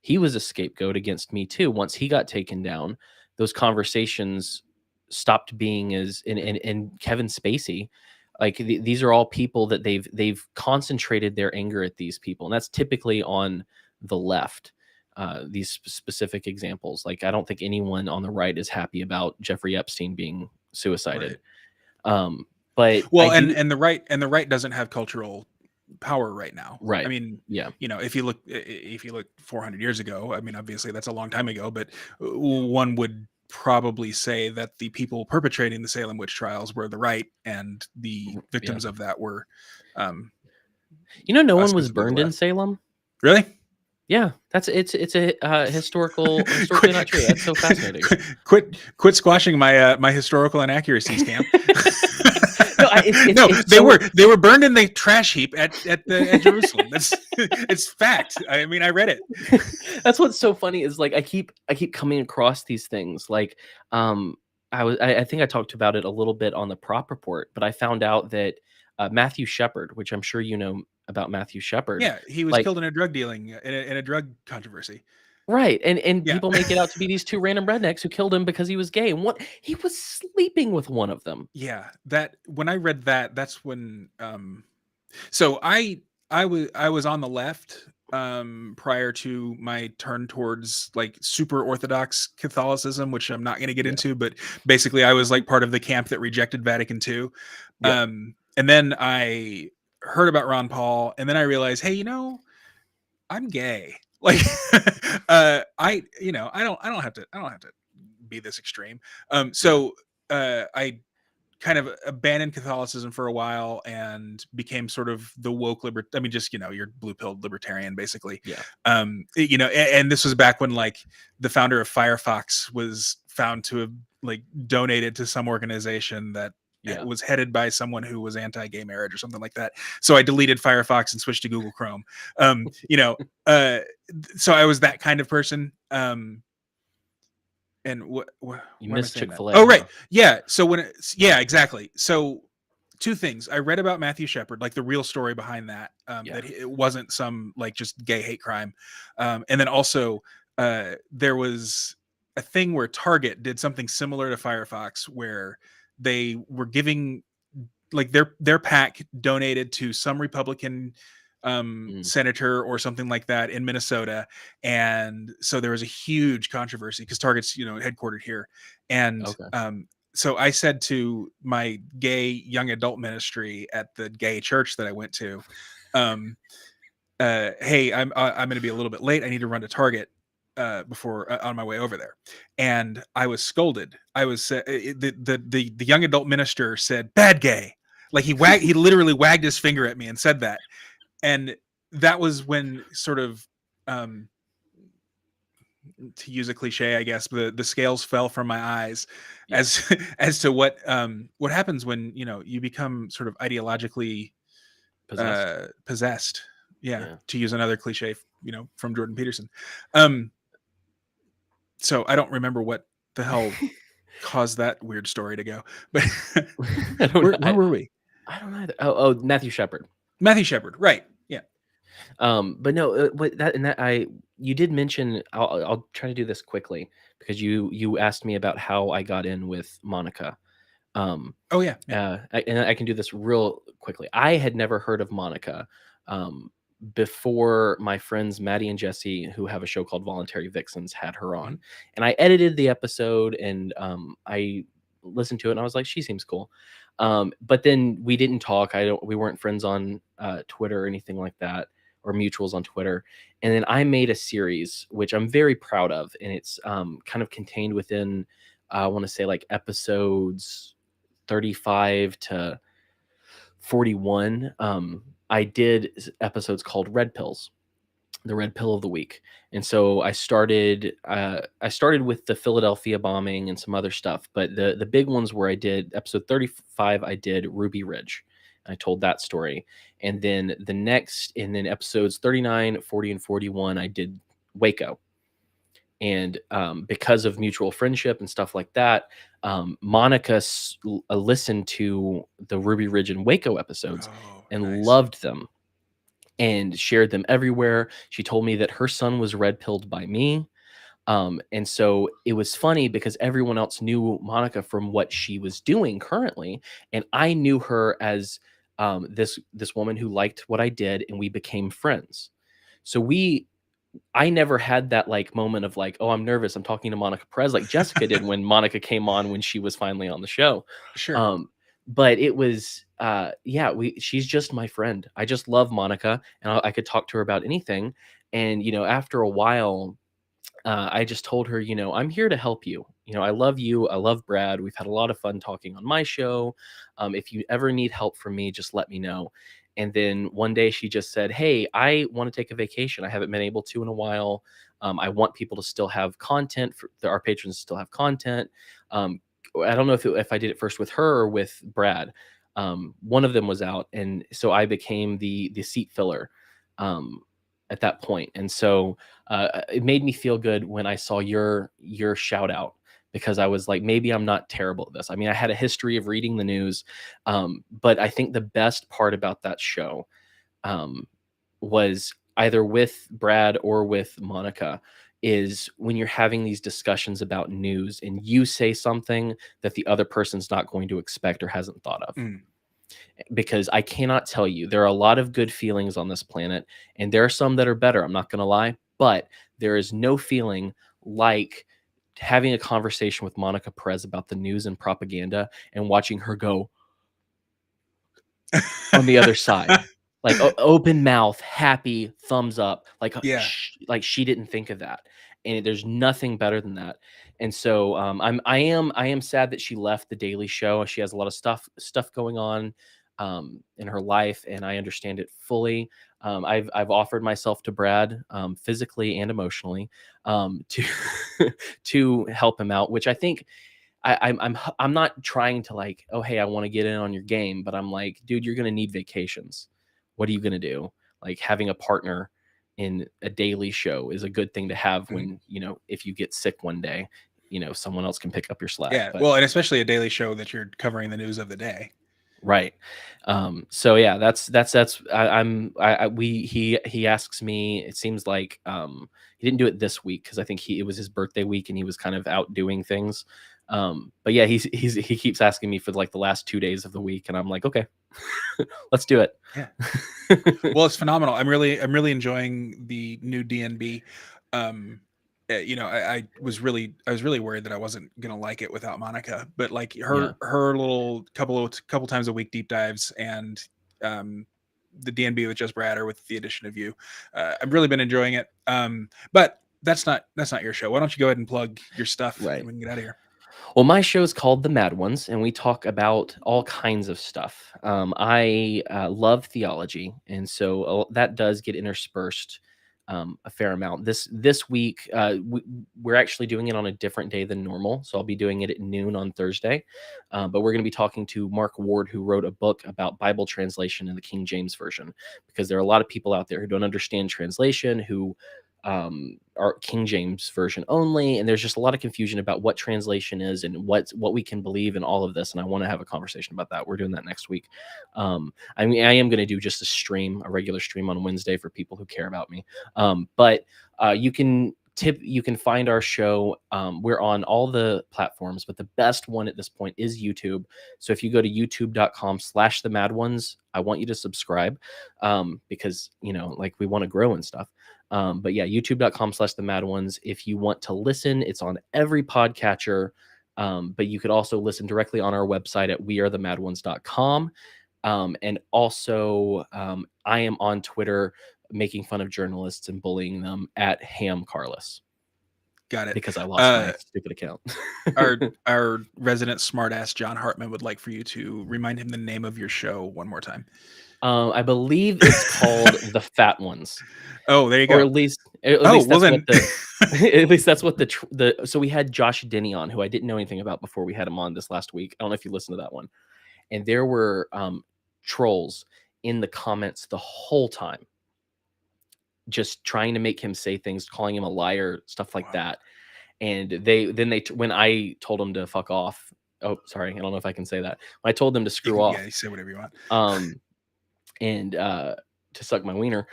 he was a scapegoat against Me Too. Once he got taken down, those conversations stopped being as and Kevin Spacey, like these are all people that they've concentrated their anger at these people, and that's typically on the left. These specific examples, like I don't think anyone on the right is happy about Jeffrey Epstein being suicided. Right. Um, but I Well, do and the right doesn't have cultural power right now. I right, mean, yeah. if you look 400 years ago, I mean, obviously that's a long time ago, but one would probably say that the people perpetrating the Salem witch trials were the right, and the Yeah. victims of that were um, No one was ostensibly the burned in left. Salem? Really? Yeah, it's a, historically not quit, true. That's so fascinating. quit squashing my historical inaccuracies, Cam. No, I it's No, it's so they were burned in the trash heap at Jerusalem. That's it's fact. I mean, I read it. that's what's so funny is, like, I keep coming across these things, like, I think I talked about it a little bit on the prop report, but I found out that, Matthew Shepard, which I'm sure you know about Matthew Shepard, Yeah, he was like killed in a drug dealing in a drug controversy. right, and Yeah, people make it out to be these 2 random rednecks who killed him because he was gay, and what he was sleeping with one of them. yeah. That when I read that, that's when so I was on the left prior to my turn towards like super orthodox Catholicism, which I'm not going to get Yeah. into, but basically I was Mhm. like part of the camp that rejected Vatican II. Yep. And then I heard about Ron Paul, and then I realized, hey, I'm gay. Like I don't have to be this extreme. Yeah. So I kind of abandoned Catholicism for a while and became sort of the woke I mean, just your blue pilled libertarian, basically. Yeah. And this was back when like the founder of Firefox was found to have like donated to some organization that Yeah. was headed by someone who was anti-gay marriage or something like that. So I deleted Firefox and switched to Google Chrome. Um, you know, uh, so I was that kind of person. And why You am I miss saying that? Chick-fil-A, Oh, right. huh? Yeah. So yeah, exactly. So two things. I read about Matthew Shepard, like the real story behind that, Yeah. that it wasn't some like just gay hate crime. And then also there was a thing where Target did something similar to Firefox where they were giving like their pack donated to some Republican Mm, senator or something like that in Minnesota, and so there was a huge controversy because Target's headquartered here, and okay. so I said to my gay young adult ministry at the gay church that I went to, um, hey, I'm going to be a little bit late. I need to run to Target before on my way over there, and I was scolded. I was the young adult minister said bad gay, like he literally wagged his finger at me and said that, and that was when sort of um, to use a cliche, I guess the scales fell from my eyes Yeah. as as to what happens when you become sort of ideologically Possessed. possessed. Yeah, Yeah. to use another cliche, from Jordan Peterson. Um, so I don't remember what the hell caused that weird story to go, but I don't know. where were we? I don't know. Oh, Matthew Shepard. Matthew Shepard, right? Yeah. But no, what that and that I you did mention. I'll try to do this quickly because you asked me about how I got in with Monica. Um, Oh yeah, yeah. and I can do this real quickly. I had never heard of Monica before my friends Maddie and Jesse, who have a show called Voluntary Vixens, had her on, Mhm. and I edited the episode and I listened to it and I was like, she seems cool. But then we didn't talk. We weren't friends on Twitter or anything like that, or mutuals on Twitter. And then I made a series which I'm very proud of, and it's kind of contained within I want to say like episodes 35 to 41. I did episodes called Red Pills, the red pill of the week. And so I started with the Philadelphia bombing and some other stuff, but the big ones where I did episode 35, I did Ruby Ridge. I told that story. And then episodes 39, 40, and 41, I did Waco. And because of mutual friendship and stuff like that, Monica listened to the Ruby Ridge and Waco episodes Oh, and nice. loved them and shared them everywhere. She told me that her son was red pilled by me. And so it was funny because everyone else knew Monica from what she was doing currently. And I knew her as this woman who liked what I did, and we became friends. So I never had that like moment of like, oh, I'm nervous, I'm talking to Monica Perez like Jessica did when Monica came on when she was finally on the show. Sure. Um, but it was yeah, she's just my friend. I just love Monica, and I could talk to her about anything. And after a while, I just told her, I'm here to help you. I love you. I love Brad. We've had a lot of fun talking on my show. If you ever need help from me, just let me know. And then one day she just said, hey, I want to take a vacation. I haven't been able to in a while. I want people to still have content, for our patrons to still have content. Um, I don't know if I did it first with her or with Brad. One of them was out. And so I became the seat filler at that point. And so it made me feel good when I saw your shout out, because I was like, maybe I'm not terrible at this. I mean, I had a history of reading the news, but I think the best part about that show um, was either with Brad or with Monica is when you're having these discussions about news and you say something that the other person's not going to expect or hasn't thought of. Mm. Because I cannot tell you, there are a lot of good feelings on this planet, and there are some that are better. I'm not going to lie, but there is no feeling like having a conversation with Monica Perez about the news and propaganda and watching her go on the other side, like open mouth, happy, thumbs up, like Yeah. like she didn't think of that, and there's nothing better than that. And so I am sad that she left the Daily Show. She has a lot of stuff going on in her life, and I understand it fully. I've offered myself to Brad physically and emotionally to to help him out, which I think I'm not trying to like, oh hey, I want to get in on your game, but I'm like, dude, you're gonna need vacations. What are you gonna do? Like having a partner in a daily show is a good thing to have Mhm. when if you get sick one day, someone else can pick up your slack. Yeah. But Well, and especially a daily show that you're covering the news of the day. right. So yeah, that's he asks me, it seems like he didn't do it this week because I think it was his birthday week and he was kind of out doing things. But yeah, he keeps asking me for like the last 2 days of the week, and I'm like, okay, let's do it. Yeah. Well, it's phenomenal. I'm really enjoying the new DNB. I was really worried that I wasn't gonna like it without Monica, but like Yeah. her little couple times a week deep dives and um, the DNB with just Brad or with the addition of you, I've really been enjoying it. But that's not your show. Why don't you go ahead and plug your stuff and Right. we can get out of here? Well, my show is called The Mad Ones, and we talk about all kinds of stuff. I love theology, and so that does get interspersed a fair amount. This week, we're actually doing it on a different day than normal, so I'll be doing it at noon on Thursday. But we're going to be talking to Mark Ward, who wrote a book about Bible translation in the King James Version, because there are a lot of people out there who don't understand translation, who our King James version only, and there's just a lot of confusion about what translation is and what we can believe in all of this. And I want to have a conversation about that. We're doing that next week. I mean, I am going to do just a regular stream on Wednesday for people who care about me. But you can find our show. We're on all the platforms, but the best one at this point is YouTube. So if you go to youtube.com/the mad ones, I want you to subscribe, because, like, we want to grow and stuff. But yeah, youtube.com/the mad ones. If you want to listen, it's on every podcatcher. But you could also listen directly on our website at wearethemadOnes.com. And also, I am on Twitter making fun of journalists and bullying them at Ham Harless. Got it. Because I lost my stupid account. our resident smartass John Hartman would like for you to remind him the name of your show one more time. I believe it's called The Fat Ones. Oh, there you go. Or at least that's what the so we had Josh Denny on, who I didn't know anything about before we had him on this last week. I don't know if you listened to that one. And there were trolls in the comments the whole time, just trying to make him say things, calling him a liar, stuff like that. And when I told him to fuck off, oh, sorry, I don't know if I can say that. When I told them to screw off. Yeah, you say whatever you want. And to suck my wiener,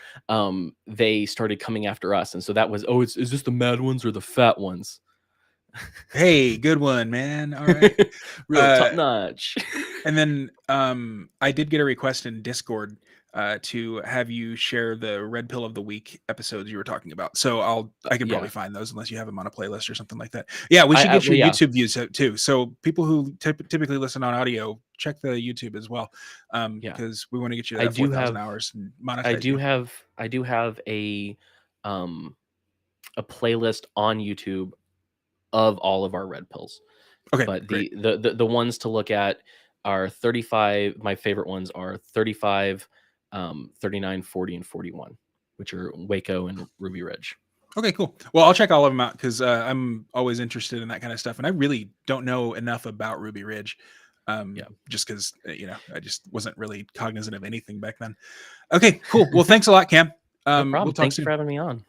they started coming after us. And so that was, is this the mad ones or the fat ones? Hey, good one, man. All right. Real top notch. And then I did get a request in Discord to have you share the Red Pill of the Week episodes you were talking about. So I can probably find those unless you have them on a playlist or something like that. Yeah, we should get your YouTube views out too. So people who typically listen on audio, check the YouTube as well, because we want to get you that 4,000 hours and monetize. I do have a playlist on YouTube of all of our red pills. Okay, but the ones to look at are 35. My favorite ones are 35, 39, 40, and 41, which are Waco and Ruby Ridge. Okay, cool. Well, I'll check all of them out because I'm always interested in that kind of stuff, and I really don't know enough about Ruby Ridge. Just because I just wasn't really cognizant of anything back then. Okay, cool. Well, thanks a lot, Cam. No problem. Thanks for having me on.